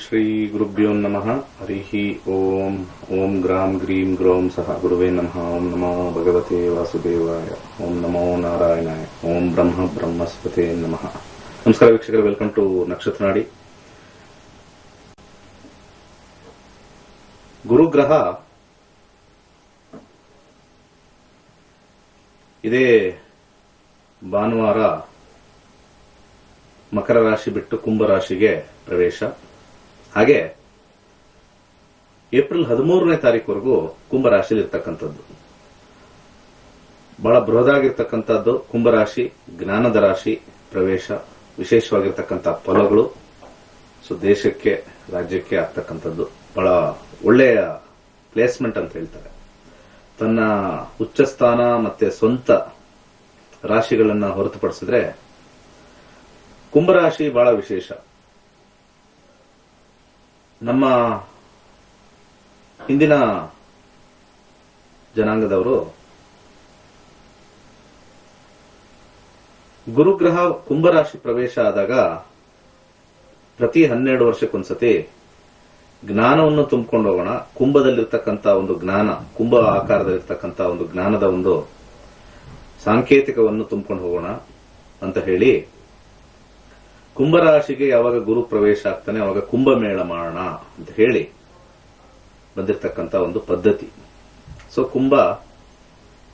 ಶ್ರೀ ಗುರುಭ್ಯೋ ನಮಃ. ಹರಿಃ ಓಂ. ಓಂ ಗ್ರಾಂ ಗ್ರೀಂ ಗ್ರೌಂ ಸಹ ಗುರುವೇ ನಮಃ. ಓಂ ನಮೋ ಭಗವತೆ ವಾಸುದೇವಾಯ. ಓಂ ನಮೋ ನಾರಾಯಣಾಯ. ಓಂ ಬ್ರಹ್ಮ ಬ್ರಹ್ಮಸ್ಪತೆ ನಮಃ. ನಮಸ್ಕಾರ ವೀಕ್ಷಕರೇ, ವೆಲ್ಕಮ್ ಟು ನಕ್ಷತ್ರ ನಾಡಿ. ಗುರುಗ್ರಹ ಇದೇ ಭಾನುವಾರ ಮಕರ ರಾಶಿ ಬಿಟ್ಟು ಕುಂಭ ರಾಶಿಗೆ ಪ್ರವೇಶ. ಹಾಗೆ ಏಪ್ರಿಲ್ 13ನೇ ತಾರೀಕುವರೆಗೂ ಕುಂಭ ರಾಶಿಯಲ್ಲಿ ಇರ್ತಕ್ಕಂಥದ್ದು ಬಹಳ ಬೃಹದಾಗಿರ್ತಕ್ಕಂಥದ್ದು. ಕುಂಭರಾಶಿ ಜ್ಞಾನದ ರಾಶಿ, ಪ್ರವೇಶ, ವಿಶೇಷವಾಗಿರ್ತಕ್ಕಂಥ ಫಲಗಳು, ಸೊ ದೇಶಕ್ಕೆ ರಾಜ್ಯಕ್ಕೆ ಆಗ್ತಕ್ಕಂಥದ್ದು ಬಹಳ ಒಳ್ಳೆಯ ಪ್ಲೇಸ್ಮೆಂಟ್ ಅಂತ ಹೇಳ್ತಾರೆ. ತನ್ನ ಉಚ್ಚ ಸ್ಥಾನ ಮತ್ತೆ ಸ್ವಂತ ರಾಶಿಗಳನ್ನ ಹೊರತುಪಡಿಸಿದ್ರೆ ಕುಂಭರಾಶಿ ಬಹಳ ವಿಶೇಷ. ನಮ್ಮ ಹಿಂದಿನ ಜನಾಂಗದವರು ಗುರುಗ್ರಹ ಕುಂಭರಾಶಿ ಪ್ರವೇಶ ಆದಾಗ ಪ್ರತಿ 12 ವರ್ಷಕ್ಕೊಂದ್ಸತಿ ಜ್ಞಾನವನ್ನು ತುಂಬಿಕೊಂಡು ಹೋಗೋಣ, ಕುಂಭದಲ್ಲಿರ್ತಕ್ಕಂಥ ಒಂದು ಜ್ಞಾನ, ಕುಂಭ ಆಕಾರದಲ್ಲಿರ್ತಕ್ಕಂಥ ಒಂದು ಜ್ಞಾನದ ಒಂದು ಸಾಂಕೇತಿಕವನ್ನು ತುಂಬಿಕೊಂಡು ಹೋಗೋಣ ಅಂತ ಹೇಳಿ ಕುಂಭರಾಶಿಗೆ ಯಾವಾಗ ಗುರು ಪ್ರವೇಶ ಆಗ್ತಾನೆ ಅವಾಗ ಕುಂಭಮೇಳ ಮಾಡೋಣ ಅಂತ ಹೇಳಿ ಬಂದಿರತಕ್ಕಂಥ ಒಂದು ಪದ್ಧತಿ. So Kumbh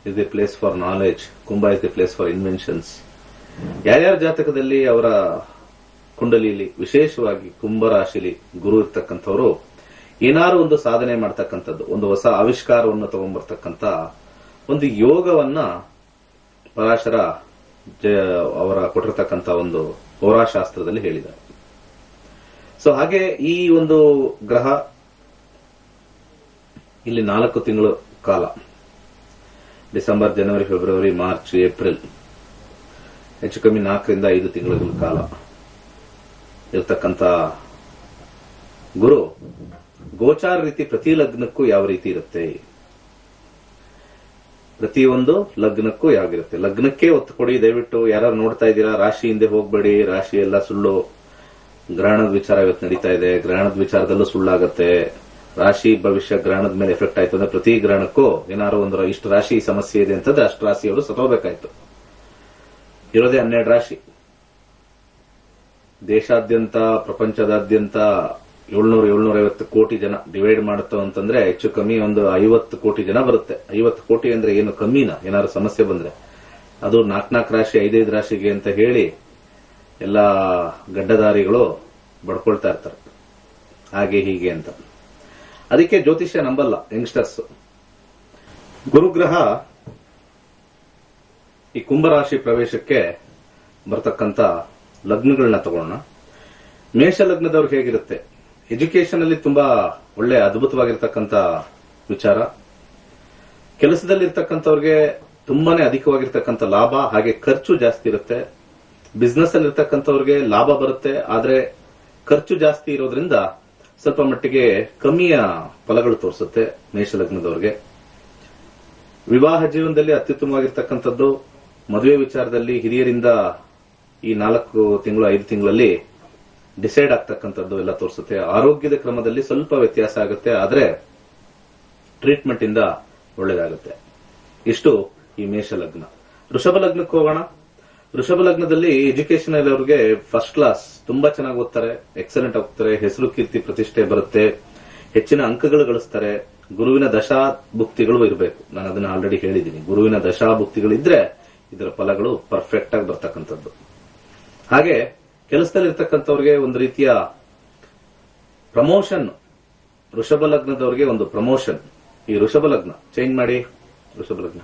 is the place for knowledge, Kumbh is the place for inventions. ಯಾರ್ಯಾರ ಜಾತಕದಲ್ಲಿ ಅವರ ಕುಂಡಲಿಯಲ್ಲಿ ವಿಶೇಷವಾಗಿ ಕುಂಭರಾಶಿಲಿ ಗುರು ಇರ್ತಕ್ಕಂಥವರು ಏನಾರು ಒಂದು ಸಾಧನೆ ಮಾಡ್ತಕ್ಕಂಥದ್ದು, ಒಂದು ಹೊಸ ಆವಿಷ್ಕಾರವನ್ನು ತಗೊಂಡ್ಬರ್ತಕ್ಕಂಥ ಒಂದು ಯೋಗವನ್ನ ಪರಾಶರ ಅವರ ಕೊಟ್ಟಿರ್ತಕ್ಕಂಥ ಒಂದು ಹೋರಾಶಾಸ್ತ್ರದಲ್ಲಿ ಹೇಳಿದ್ದಾರೆ. ಸೊ ಹಾಗೆ ಈ ಒಂದು ಗ್ರಹ ಇಲ್ಲಿ 4 ತಿಂಗಳು ಕಾಲ, ಡಿಸೆಂಬರ್, ಜನವರಿ, ಫೆಬ್ರವರಿ, ಮಾರ್ಚ್, ಏಪ್ರಿಲ್, ಹೆಚ್ಚು ಕಮ್ಮಿ 4 ರಿಂದ 5 ತಿಂಗಳ ಕಾಲ ಇರತಕ್ಕಂಥ ಗುರು ಗೋಚಾರ ರೀತಿ ಪ್ರತಿ ಲಗ್ನಕ್ಕೂ ಯಾವ ರೀತಿ ಇರುತ್ತೆ, ಪ್ರತಿಯೊಂದು ಲಗ್ನಕ್ಕೂ ಯಾವಾಗಿರುತ್ತೆ, ಲಗ್ನಕ್ಕೆ ಒತ್ತು ಕೊಡಿ. ದಯವಿಟ್ಟು ಯಾರು ನೋಡ್ತಾ ಇದ್ದೀರಾ, ರಾಶಿ ಹಿಂದೆ ಹೋಗ್ಬೇಡಿ. ರಾಶಿ ಎಲ್ಲ ಸುಳ್ಳು. ಗ್ರಹಣದ ವಿಚಾರ ಇವತ್ತು ನಡೀತಾ ಇದೆ, ಗ್ರಹಣದ ವಿಚಾರದಲ್ಲೂ ಸುಳ್ಳಾಗತ್ತೆ. ರಾಶಿ ಭವಿಷ್ಯ ಗ್ರಹಣದ ಮೇಲೆ ಎಫೆಕ್ಟ್ ಆಯ್ತು ಅಂದ್ರೆ ಪ್ರತಿ ಗ್ರಹಣಕ್ಕೂ ಏನಾರು ಒಂದು ಇಷ್ಟು ರಾಶಿ ಸಮಸ್ಯೆ ಇದೆ ಅಂತಂದ್ರೆ ಅಷ್ಟು ರಾಶಿಯವರು ಸತ್ತೋಗ್ಬೇಕಾಯ್ತು. ಇರೋದೇ 12 ರಾಶಿ. ದೇಶಾದ್ಯಂತ, ಪ್ರಪಂಚದಾದ್ಯಂತ 700-750 ಕೋಟಿ ಜನ ಡಿವೈಡ್ ಮಾಡುತ್ತೋ ಅಂತಂದ್ರೆ ಹೆಚ್ಚು ಕಮ್ಮಿ ಒಂದು 50 ಕೋಟಿ ಜನ ಬರುತ್ತೆ. 50 ಕೋಟಿ ಅಂದ್ರೆ ಏನು ಕಮ್ಮಿನ? ಏನಾದ್ರು ಸಮಸ್ಯೆ ಬಂದ್ರೆ ಅದು 4 ರಾಶಿ, 5 ರಾಶಿಗೆ ಅಂತ ಹೇಳಿ ಎಲ್ಲಾ ಗಡ್ಡದಾರಿಗಳು ಬಡ್ಕೊಳ್ತಾ ಇರ್ತಾರೆ, ಹಾಗೆ ಹೀಗೆ ಅಂತ. ಅದಕ್ಕೆ ಜ್ಯೋತಿಷ್ಯ ನಂಬಲ್ಲ ಯಂಗ್ಸ್ಟರ್ಸ್. ಗುರುಗ್ರಹ ಈ ಕುಂಭರಾಶಿ ಪ್ರವೇಶಕ್ಕೆ ಬರ್ತಕ್ಕಂಥ ಲಗ್ನಗಳನ್ನ ತಗೊಳ್ಳೋಣ. ಮೇಷ ಲಗ್ನದವ್ರಿಗೆ ಹೇಗಿರುತ್ತೆ? ಎಜುಕೇಶನ್ ಅಲ್ಲಿ ತುಂಬಾ ಒಳ್ಳೆ ಅದ್ಭುತವಾಗಿರ್ತಕ್ಕಂಥ ವಿಚಾರ. ಕೆಲಸದಲ್ಲಿರ್ತಕ್ಕಂಥವ್ರಿಗೆ ತುಂಬಾನೇ ಅಧಿಕವಾಗಿರ್ತಕ್ಕಂಥ ಲಾಭ, ಹಾಗೆ ಖರ್ಚು ಜಾಸ್ತಿ ಇರುತ್ತೆ. ಬಿಸ್ನೆಸ್ ಅಲ್ಲಿ ಇರ್ತಕ್ಕಂಥವ್ರಿಗೆ ಲಾಭ ಬರುತ್ತೆ, ಆದ್ರೆ ಖರ್ಚು ಜಾಸ್ತಿ ಇರೋದ್ರಿಂದ ಸ್ವಲ್ಪ ಮಟ್ಟಿಗೆ ಕಮ್ಮಿಯ ಫಲಗಳು ತೋರಿಸುತ್ತೆ ಮೇಷ ಲಗ್ನದವ್ರಿಗೆ. ವಿವಾಹ ಜೀವನದಲ್ಲಿ ಅತ್ಯುತ್ತಮವಾಗಿರ್ತಕ್ಕಂಥದ್ದು. ಮದುವೆ ವಿಚಾರದಲ್ಲಿ ಹಿರಿಯರಿಂದ ಈ 4 ತಿಂಗಳು 5 ತಿಂಗಳಲ್ಲಿ ಡಿಸೈಡ್ ಆಗ್ತಕ್ಕಂಥದ್ದು ಎಲ್ಲ ತೋರಿಸುತ್ತೆ. ಆರೋಗ್ಯದ ಕ್ರಮದಲ್ಲಿ ಸ್ವಲ್ಪ ವ್ಯತ್ಯಾಸ ಆಗುತ್ತೆ, ಆದ್ರೆ ಟ್ರೀಟ್ಮೆಂಟ್ ಇಂದ ಒಳ್ಳೇದಾಗುತ್ತೆ. ಇಷ್ಟು ಈ ಮೇಷ ಲಗ್ನ. ವೃಷಭ ಲಗ್ನಕ್ಕೆ ಹೋಗೋಣ. ವೃಷಭ ಲಗ್ನದಲ್ಲಿ ಎಜುಕೇಶನ್ ಅವ್ರಿಗೆ ಫಸ್ಟ್ ಕ್ಲಾಸ್, ತುಂಬಾ ಚೆನ್ನಾಗಿ ಓದ್ತಾರೆ, ಎಕ್ಸಲೆಂಟ್ ಆಗ್ತಾರೆ, ಹೆಸರು ಕೀರ್ತಿ ಪ್ರತಿಷ್ಠೆ ಬರುತ್ತೆ, ಹೆಚ್ಚಿನ ಅಂಕಗಳು ಗಳಿಸ್ತಾರೆ. ಗುರುವಿನ ದಶಾ ಭುಕ್ತಿಗಳು ಇರಬೇಕು. ನಾನು ಅದನ್ನ ಆಲ್ರೆಡಿ ಹೇಳಿದ್ದೀನಿ. ಗುರುವಿನ ದಶಾ ಭುಕ್ತಿಗಳಿದ್ರೆ ಇದರ ಫಲಗಳು ಪರ್ಫೆಕ್ಟ್ ಆಗಿ ಬರ್ತಕ್ಕಂಥದ್ದು. ಹಾಗೆ ಕೆಲಸದಲ್ಲಿ ಇರ್ತಕ್ಕಂಥವ್ರಿಗೆ ಒಂದು ರೀತಿಯ ಪ್ರಮೋಷನ್. ವೃಷಭ ಲಗ್ನದವ್ರಿಗೆ ಒಂದು ಪ್ರಮೋಷನ್. ಈ ವೃಷಭ ಲಗ್ನ ಚೇಂಜ್ ಮಾಡಿ. ವೃಷಭ ಲಗ್ನ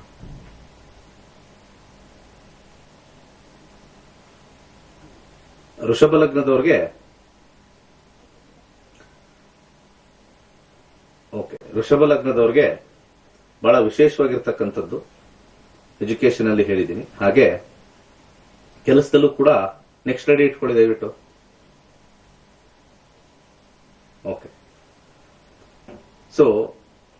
ವೃಷಭ ಲಗ್ನದವ್ರಿಗೆ ವೃಷಭ ಲಗ್ನದವ್ರಿಗೆ ಬಹಳ ವಿಶೇಷವಾಗಿರ್ತಕ್ಕಂಥದ್ದು ಎಜುಕೇಶನ್ ಅಲ್ಲಿ ಹೇಳಿದ್ದೀನಿ. ಹಾಗೆ ಕೆಲಸದಲ್ಲೂ ಕೂಡ ನೆಕ್ಸ್ಟ್ ರೆಡಿ ಇಟ್ಕೊಳ್ಳಿ ದಯವಿಟ್ಟು. Okay, so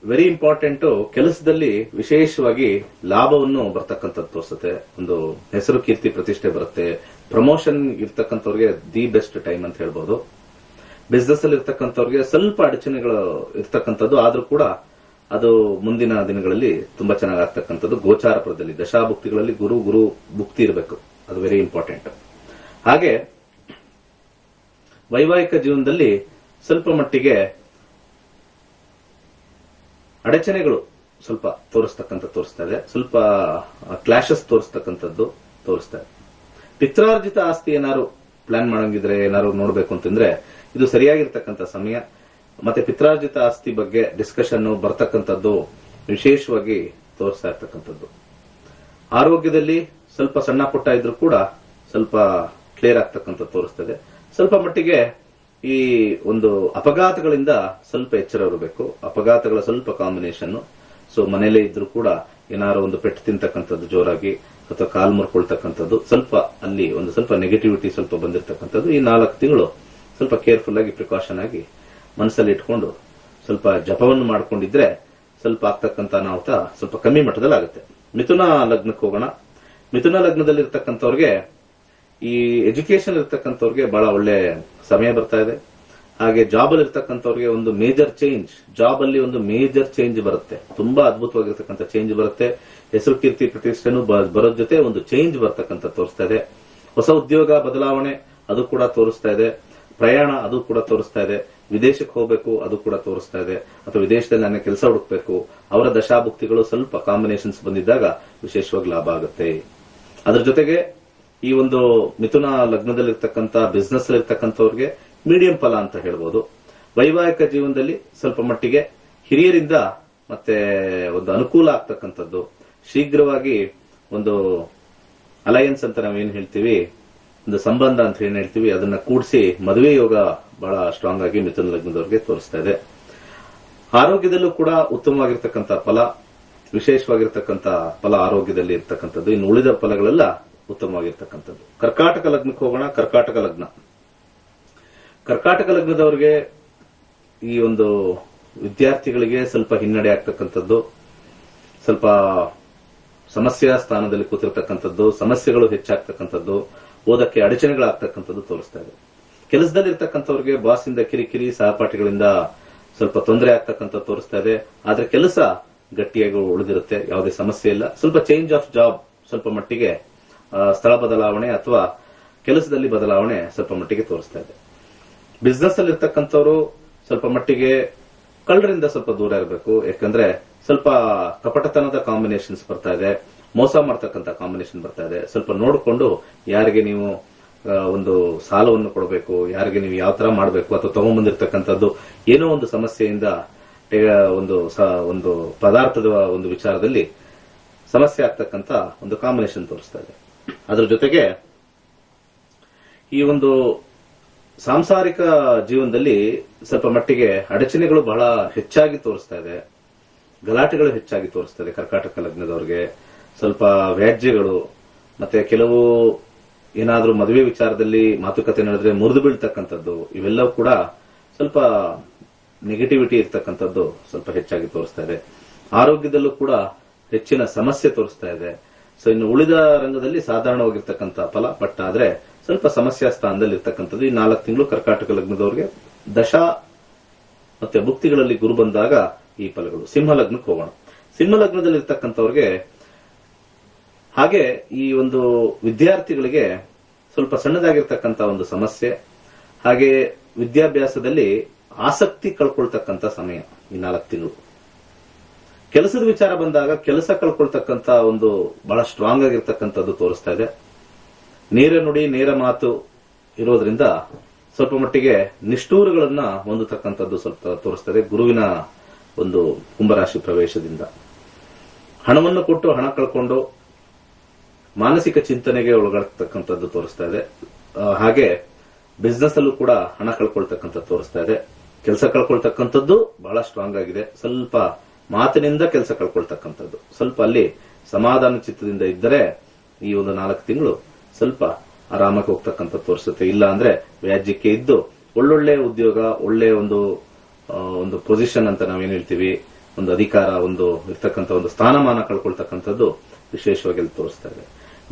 very important. ಕೆಲಸದಲ್ಲಿ ವಿಶೇಷವಾಗಿ ಲಾಭವನ್ನು ಬರ್ತಕ್ಕಂಥದ್ದು ತೋರಿಸುತ್ತೆ. ಒಂದು ಹೆಸರು ಕೀರ್ತಿ ಪ್ರತಿಷ್ಠೆ ಬರುತ್ತೆ. ಪ್ರಮೋಷನ್ ಇರ್ತಕ್ಕಂಥವ್ರಿಗೆ ದಿ ಬೆಸ್ಟ್ ಟೈಮ್ ಅಂತ ಹೇಳ್ಬೋದು. ಬಿಸ್ನೆಸ್ ಅಲ್ಲಿ ಇರ್ತಕ್ಕಂಥವ್ರಿಗೆ ಸ್ವಲ್ಪ ಅಡಚಣೆಗಳು ಇರ್ತಕ್ಕಂಥದ್ದು, ಆದ್ರೂ ಕೂಡ ಅದು ಮುಂದಿನ ದಿನಗಳಲ್ಲಿ ತುಂಬಾ ಚೆನ್ನಾಗಿ ಆಗ್ತಕ್ಕಂಥದ್ದು. ಗೋಚಾರ ಪದದಲ್ಲಿ ದಶಾಭುಕ್ತಿಗಳಲ್ಲಿ ಗುರು ಭುಕ್ತಿ ಇರಬೇಕು, ಅದು ವೆರಿ ಇಂಪಾರ್ಟೆಂಟ್. ಹಾಗೆ ವೈವಾಹಿಕ ಜೀವನದಲ್ಲಿ ಸ್ವಲ್ಪ ಮಟ್ಟಿಗೆ ಅಡಚಣೆಗಳು ಸ್ವಲ್ಪ ತೋರಿಸ್ತಾ ಇದೆ, ಸ್ವಲ್ಪ ಕ್ಲಾಶಸ್ ತೋರಿಸ್ತಕ್ಕಂಥದ್ದು ತೋರಿಸ್ತಾ ಇದೆ. ಪಿತ್ರಾರ್ಜಿತ ಆಸ್ತಿ ಏನಾದ್ರು ಪ್ಲಾನ್ ಮಾಡಂಗಿದ್ರೆ, ಏನಾದ್ರು ನೋಡ್ಬೇಕು ಅಂತಂದ್ರೆ ಇದು ಸರಿಯಾಗಿರ್ತಕ್ಕಂಥ ಸಮಯ. ಮತ್ತೆ ಪಿತ್ರಾರ್ಜಿತ ಆಸ್ತಿ ಬಗ್ಗೆ ಡಿಸ್ಕಷನ್ ಬರ್ತಕ್ಕಂಥದ್ದು ವಿಶೇಷವಾಗಿ ತೋರಿಸ್ತಾ ಇರ್ತಕ್ಕಂಥದ್ದು. ಆರೋಗ್ಯದಲ್ಲಿ ಸ್ವಲ್ಪ ಸಣ್ಣ ಪುಟ್ಟ ಇದ್ರೂ ಕೂಡ ಸ್ವಲ್ಪ ಕ್ಲಿಯರ್ ಆಗ್ತಕ್ಕಂಥದ್ದು ತೋರಿಸ್ತದೆ. ಸ್ವಲ್ಪ ಮಟ್ಟಿಗೆ ಈ ಒಂದು ಅಪಘಾತಗಳಿಂದ ಸ್ವಲ್ಪ ಎಚ್ಚರ ಇರಬೇಕು. ಅಪಘಾತಗಳ ಸ್ವಲ್ಪ ಕಾಂಬಿನೇಷನ್. ಸೊ ಮನೇಲೇ ಇದ್ರೂ ಕೂಡ ಏನಾದ್ರು ಒಂದು ಪೆಟ್ಟು ತಿಂತಕ್ಕಂಥದ್ದು ಜೋರಾಗಿ ಅಥವಾ ಕಾಲು ಮುರ್ಕೊಳ್ತಕ್ಕಂಥದ್ದು, ಸ್ವಲ್ಪ ಅಲ್ಲಿ ಒಂದು ಸ್ವಲ್ಪ ನೆಗೆಟಿವಿಟಿ ಸ್ವಲ್ಪ ಬಂದಿರತಕ್ಕಂಥದ್ದು. ಈ 4 ತಿಂಗಳು ಸ್ವಲ್ಪ ಕೇರ್ಫುಲ್ ಆಗಿ ಪ್ರಿಕಾಷನ್ ಆಗಿ ಮನಸ್ಸಲ್ಲಿ ಇಟ್ಕೊಂಡು ಸ್ವಲ್ಪ ಜಪವನ್ನು ಮಾಡ್ಕೊಂಡಿದ್ರೆ ಸ್ವಲ್ಪ ಆಗ್ತಕ್ಕಂಥ ಅನಾಹುತ ಸ್ವಲ್ಪ ಕಮ್ಮಿ ಮಟ್ಟದಲ್ಲಿ ಆಗುತ್ತೆ. ಮಿಥುನ ಲಗ್ನಕ್ಕೆ ಹೋಗೋಣ. ಮಿಥುನ ಲಗ್ನದಲ್ಲಿ ಇರ್ತಕ್ಕಂಥವ್ರಿಗೆ ಈ ಎಜುಕೇಶನ್ ಇರ್ತಕ್ಕಂಥವ್ರಿಗೆ ಬಹಳ ಒಳ್ಳೆ ಸಮಯ ಬರ್ತಾ ಇದೆ. ಹಾಗೆ ಜಾಬ್ ಅಲ್ಲಿ ಇರ್ತಕ್ಕಂಥವ್ರಿಗೆ ಒಂದು ಮೇಜರ್ ಚೇಂಜ್, ಜಾಬ್ ಅಲ್ಲಿ ಒಂದು ಮೇಜರ್ ಚೇಂಜ್ ಬರುತ್ತೆ. ತುಂಬಾ ಅದ್ಭುತವಾಗಿರ್ತಕ್ಕಂಥ ಚೇಂಜ್ ಬರುತ್ತೆ. ಹೆಸರು ಕೀರ್ತಿ ಪ್ರತಿಷ್ಠೆನೂ ಬರೋದ್ ಜೊತೆ ಒಂದು ಚೇಂಜ್ ಬರ್ತಕ್ಕಂಥ ತೋರಿಸ್ತಾ ಇದೆ. ಹೊಸ ಉದ್ಯೋಗ ಬದಲಾವಣೆ ಅದು ಕೂಡ ತೋರಿಸ್ತಾ ಇದೆ. ಪ್ರಯಾಣ ಅದು ಕೂಡ ತೋರಿಸ್ತಾ ಇದೆ. ವಿದೇಶಕ್ಕೆ ಹೋಗಬೇಕು ಅದು ಕೂಡ ತೋರಿಸ್ತಾ ಇದೆ. ಅಥವಾ ವಿದೇಶದಲ್ಲಿ ನನ್ನ ಕೆಲಸ ಹುಡುಕ್ಬೇಕು, ಅವರ ದಶಾಭುಕ್ತಿಗಳು ಸ್ವಲ್ಪ ಕಾಂಬಿನೇಷನ್ಸ್ ಬಂದಿದ್ದಾಗ ವಿಶೇಷವಾಗಿ ಲಾಭ ಆಗುತ್ತೆ. ಅದ್ರ ಜೊತೆಗೆ ಈ ಒಂದು ಮಿಥುನ ಲಗ್ನದಲ್ಲಿರ್ತಕ್ಕಂಥ ಬಿಸ್ನೆಸ್ ಅಲ್ಲಿ ಇರ್ತಕ್ಕಂಥವ್ರಿಗೆ ಮೀಡಿಯಂ ಫಲ ಅಂತ ಹೇಳ್ಬೋದು. ವೈವಾಹಿಕ ಜೀವನದಲ್ಲಿ ಸ್ವಲ್ಪ ಮಟ್ಟಿಗೆ ಹಿರಿಯರಿಂದ ಮತ್ತೆ ಒಂದು ಅನುಕೂಲ ಆಗ್ತಕ್ಕಂಥದ್ದು, ಶೀಘ್ರವಾಗಿ ಒಂದು ಅಲಯನ್ಸ್ ಅಂತ ನಾವೇನ್ ಹೇಳ್ತೀವಿ, ಒಂದು ಸಂಬಂಧ ಅಂತ ಏನ್ ಹೇಳ್ತೀವಿ, ಅದನ್ನ ಕೂಡಿಸಿ ಮದುವೆ ಯೋಗ ಬಹಳ ಸ್ಟ್ರಾಂಗ್ ಆಗಿ ಮಿಥುನ ಲಗ್ನದವರಿಗೆ ತೋರಿಸ್ತಾ ಇದೆ. ಆರೋಗ್ಯದಲ್ಲೂ ಕೂಡ ಉತ್ತಮವಾಗಿರ್ತಕ್ಕಂಥ ಫಲ, ವಿಶೇಷವಾಗಿರ್ತಕ್ಕಂಥ ಫಲ ಆರೋಗ್ಯದಲ್ಲಿ ಇರ್ತಕ್ಕಂಥದ್ದು. ಇನ್ನು ಉಳಿದ ಫಲಗಳೆಲ್ಲ ಉತ್ತಮವಾಗಿರ್ತಕ್ಕಂಥದ್ದು. ಕರ್ಕಾಟಕ ಲಗ್ನಕ್ಕೆ ಹೋಗೋಣ. ಕರ್ಕಾಟಕ ಲಗ್ನದವರಿಗೆ ಈ ಒಂದು ವಿದ್ಯಾರ್ಥಿಗಳಿಗೆ ಸ್ವಲ್ಪ ಹಿನ್ನಡೆ ಆಗ್ತಕ್ಕಂಥದ್ದು, ಸ್ವಲ್ಪ ಸಮಸ್ಯೆಯ ಸ್ಥಾನದಲ್ಲಿ ಕೂತಿರ್ತಕ್ಕಂಥದ್ದು, ಸಮಸ್ಯೆಗಳು ಹೆಚ್ಚಾಗ್ತಕ್ಕಂಥದ್ದು, ಓದಕ್ಕೆ ಅಡಚಣೆಗಳಾಗ್ತಕ್ಕಂಥದ್ದು ತೋರಿಸ್ತಾ ಇದೆ. ಕೆಲಸದಲ್ಲಿ ಇರ್ತಕ್ಕಂಥವ್ರಿಗೆ ಬಾಸಿಂದ ಕಿರಿಕಿರಿ, ಸಹಪಾಠಿಗಳಿಂದ ಸ್ವಲ್ಪ ತೊಂದರೆ ಆಗ್ತಕ್ಕಂಥದ್ದು ತೋರಿಸ್ತಾ ಇದೆ. ಆದ್ರೆ ಕೆಲಸ ಗಟ್ಟಿಯಾಗಿ ಉಳಿದಿರುತ್ತೆ, ಯಾವುದೇ ಸಮಸ್ಯೆ ಇಲ್ಲ. ಸ್ವಲ್ಪ ಚೇಂಜ್ ಆಫ್ ಜಾಬ್, ಸ್ವಲ್ಪ ಮಟ್ಟಿಗೆ ಸ್ಥಳ ಬದಲಾವಣೆ ಅಥವಾ ಕೆಲಸದಲ್ಲಿ ಬದಲಾವಣೆ ಸ್ವಲ್ಪ ಮಟ್ಟಿಗೆ ತೋರಿಸ್ತಾ ಇದೆ. ಬಿಸ್ನೆಸ್ ಅಲ್ಲಿ ಇರ್ತಕ್ಕಂಥವ್ರು ಸ್ವಲ್ಪ ಮಟ್ಟಿಗೆ ಕಳ್ಳರಿಂದ ಸ್ವಲ್ಪ ದೂರ ಇರಬೇಕು. ಯಾಕಂದ್ರೆ ಸ್ವಲ್ಪ ಕಪಟತನದ ಕಾಂಬಿನೇಷನ್ಸ್ ಬರ್ತಾ ಇದೆ, ಮೋಸ ಮಾಡ್ತಕ್ಕಂಥ ಕಾಂಬಿನೇಷನ್ ಬರ್ತಾ ಇದೆ. ಸ್ವಲ್ಪ ನೋಡಿಕೊಂಡು ಯಾರಿಗೆ ನೀವು ಒಂದು ಸಾಲವನ್ನು ಕೊಡಬೇಕು, ಯಾರಿಗೆ ನೀವು ಯಾವ ತರ ಮಾಡಬೇಕು, ಅಥವಾ ತಗೊಂಡ್ಬಂದಿರ್ತಕ್ಕಂಥದ್ದು ಏನೋ ಒಂದು ಸಮಸ್ಯೆಯಿಂದ ಒಂದು ಪದಾರ್ಥದ ಒಂದು ವಿಚಾರದಲ್ಲಿ ಸಮಸ್ಯೆ ಆಗ್ತಕ್ಕಂಥ ಒಂದು ಕಾಂಬಿನೇಷನ್ ತೋರಿಸ್ತಾ ಇದೆ. ಅದ್ರ ಜೊತೆಗೆ ಈ ಒಂದು ಸಾಂಸಾರಿಕ ಜೀವನದಲ್ಲಿ ಸ್ವಲ್ಪ ಮಟ್ಟಿಗೆ ಅಡಚಣೆಗಳು ಬಹಳ ಹೆಚ್ಚಾಗಿ ತೋರಿಸ್ತಾ ಇದೆ, ಗಲಾಟೆಗಳು ಹೆಚ್ಚಾಗಿ ತೋರಿಸ್ತಾ ಇದೆ. ಕರ್ಕಾಟಕ ಲಗ್ನದವ್ರಿಗೆ ಸ್ವಲ್ಪ ವ್ಯಾಜ್ಯಗಳು, ಮತ್ತೆ ಕೆಲವು ಏನಾದ್ರೂ ಮದುವೆ ವಿಚಾರದಲ್ಲಿ ಮಾತುಕತೆ ನಡೆದ್ರೆ ಮುರಿದು ಬೀಳ್ತಕ್ಕಂಥದ್ದು, ಇವೆಲ್ಲವೂ ಕೂಡ ಸ್ವಲ್ಪ ನೆಗೆಟಿವಿಟಿ ಇರ್ತಕ್ಕಂಥದ್ದು ಸ್ವಲ್ಪ ಹೆಚ್ಚಾಗಿ ತೋರಿಸ್ತಾ ಇದೆ. ಆರೋಗ್ಯದಲ್ಲೂ ಕೂಡ ಹೆಚ್ಚಿನ ಸಮಸ್ಯೆ ತೋರಿಸ್ತಾ ಇದೆ. ಸೊ ಇನ್ನು ಉಳಿದ ರಂಗದಲ್ಲಿ ಸಾಧಾರಣವಾಗಿರ್ತಕ್ಕಂಥ ಫಲ, ಬಟ್ ಆದ್ರೆ ಸ್ವಲ್ಪ ಸಮಸ್ಯಾ ಸ್ಥಾನದಲ್ಲಿ ಇರ್ತಕ್ಕಂಥದ್ದು. ಈ 4 ತಿಂಗಳು ಕರ್ಕಾಟಕ ಲಗ್ನದವರಿಗೆ ದಶಾ ಮತ್ತೆ ಭುಕ್ತಿಗಳಲ್ಲಿ ಗುರು ಬಂದಾಗ ಈ ಫಲಗಳು. ಸಿಂಹ ಲಗ್ನಕ್ಕೆ ಹೋಗೋಣ. ಸಿಂಹ ಲಗ್ನದಲ್ಲಿ ಇರ್ತಕ್ಕಂಥವ್ರಿಗೆ ಹಾಗೆ ಈ ಒಂದು ವಿದ್ಯಾರ್ಥಿಗಳಿಗೆ ಸ್ವಲ್ಪ ಸಣ್ಣದಾಗಿರ್ತಕ್ಕಂಥ ಒಂದು ಸಮಸ್ಯೆ, ಹಾಗೆ ವಿದ್ಯಾಭ್ಯಾಸದಲ್ಲಿ ಆಸಕ್ತಿ ಕಳ್ಕೊಳ್ತಕ್ಕಂಥ ಸಮಯ ಈ 4 ತಿಂಗಳು. ಕೆಲಸದ ವಿಚಾರ ಬಂದಾಗ ಕೆಲಸ ಕಳ್ಕೊಳ್ತಕ್ಕಂಥ ಒಂದು ಬಹಳ ಸ್ಟ್ರಾಂಗ್ ಆಗಿರ್ತಕ್ಕಂಥದ್ದು ತೋರಿಸ್ತಾ ಇದೆ. ನೇರ ನುಡಿ ನೇರ ಮಾತು ಇರೋದ್ರಿಂದ ಸ್ವಲ್ಪ ಮಟ್ಟಿಗೆ ನಿಷ್ಠೂರಗಳನ್ನ ಹೊಂದತಕ್ಕಂಥದ್ದು ಸ್ವಲ್ಪ ತೋರಿಸ್ತದೆ. ಗುರುವಿನ ಒಂದು ಕುಂಭರಾಶಿ ಪ್ರವೇಶದಿಂದ ಹಣವನ್ನು ಕೊಟ್ಟು ಹಣ ಕಳ್ಕೊಂಡು ಮಾನಸಿಕ ಚಿಂತನೆಗೆ ಒಳಗಾಗ್ತಕ್ಕಂಥದ್ದು ತೋರಿಸ್ತಾ ಇದೆ. ಹಾಗೆ ಬಿಸ್ನೆಸ್ ಅಲ್ಲೂ ಕೂಡ ಹಣ ಕಳ್ಕೊಳ್ತಕ್ಕಂಥದ್ದು ತೋರಿಸ್ತಾ ಇದೆ. ಕೆಲಸ ಕಳ್ಕೊಳ್ತಕ್ಕಂಥದ್ದು ಬಹಳ ಸ್ಟ್ರಾಂಗ್ ಆಗಿದೆ. ಸ್ವಲ್ಪ ಮಾತಿನಿಂದ ಕೆಲಸ ಕಳ್ಕೊಳ್ತಕ್ಕಂಥದ್ದು, ಸ್ವಲ್ಪ ಅಲ್ಲಿ ಸಮಾಧಾನ ಚಿತ್ತದಿಂದ ಇದ್ದರೆ ಈ ಒಂದು 4 ತಿಂಗಳು ಸ್ವಲ್ಪ ಆರಾಮಾಗಿ ಹೋಗ್ತಕ್ಕಂಥ ತೋರಿಸುತ್ತೆ. ಇಲ್ಲ ಅಂದ್ರೆ ವ್ಯಾಜ್ಯಕ್ಕೆ ಇದ್ದು ಒಳ್ಳೊಳ್ಳೆ ಉದ್ಯೋಗ, ಒಳ್ಳೆ ಒಂದು ಪೊಸಿಷನ್ ಅಂತ ನಾವೇನ್ ಹೇಳ್ತೀವಿ, ಒಂದು ಅಧಿಕಾರ, ಒಂದು ಇರ್ತಕ್ಕಂಥ ಒಂದು ಸ್ಥಾನಮಾನ ಕಳ್ಕೊಳ್ತಕ್ಕಂಥದ್ದು ವಿಶೇಷವಾಗಿ ತೋರಿಸ್ತಾ ಇದೆ.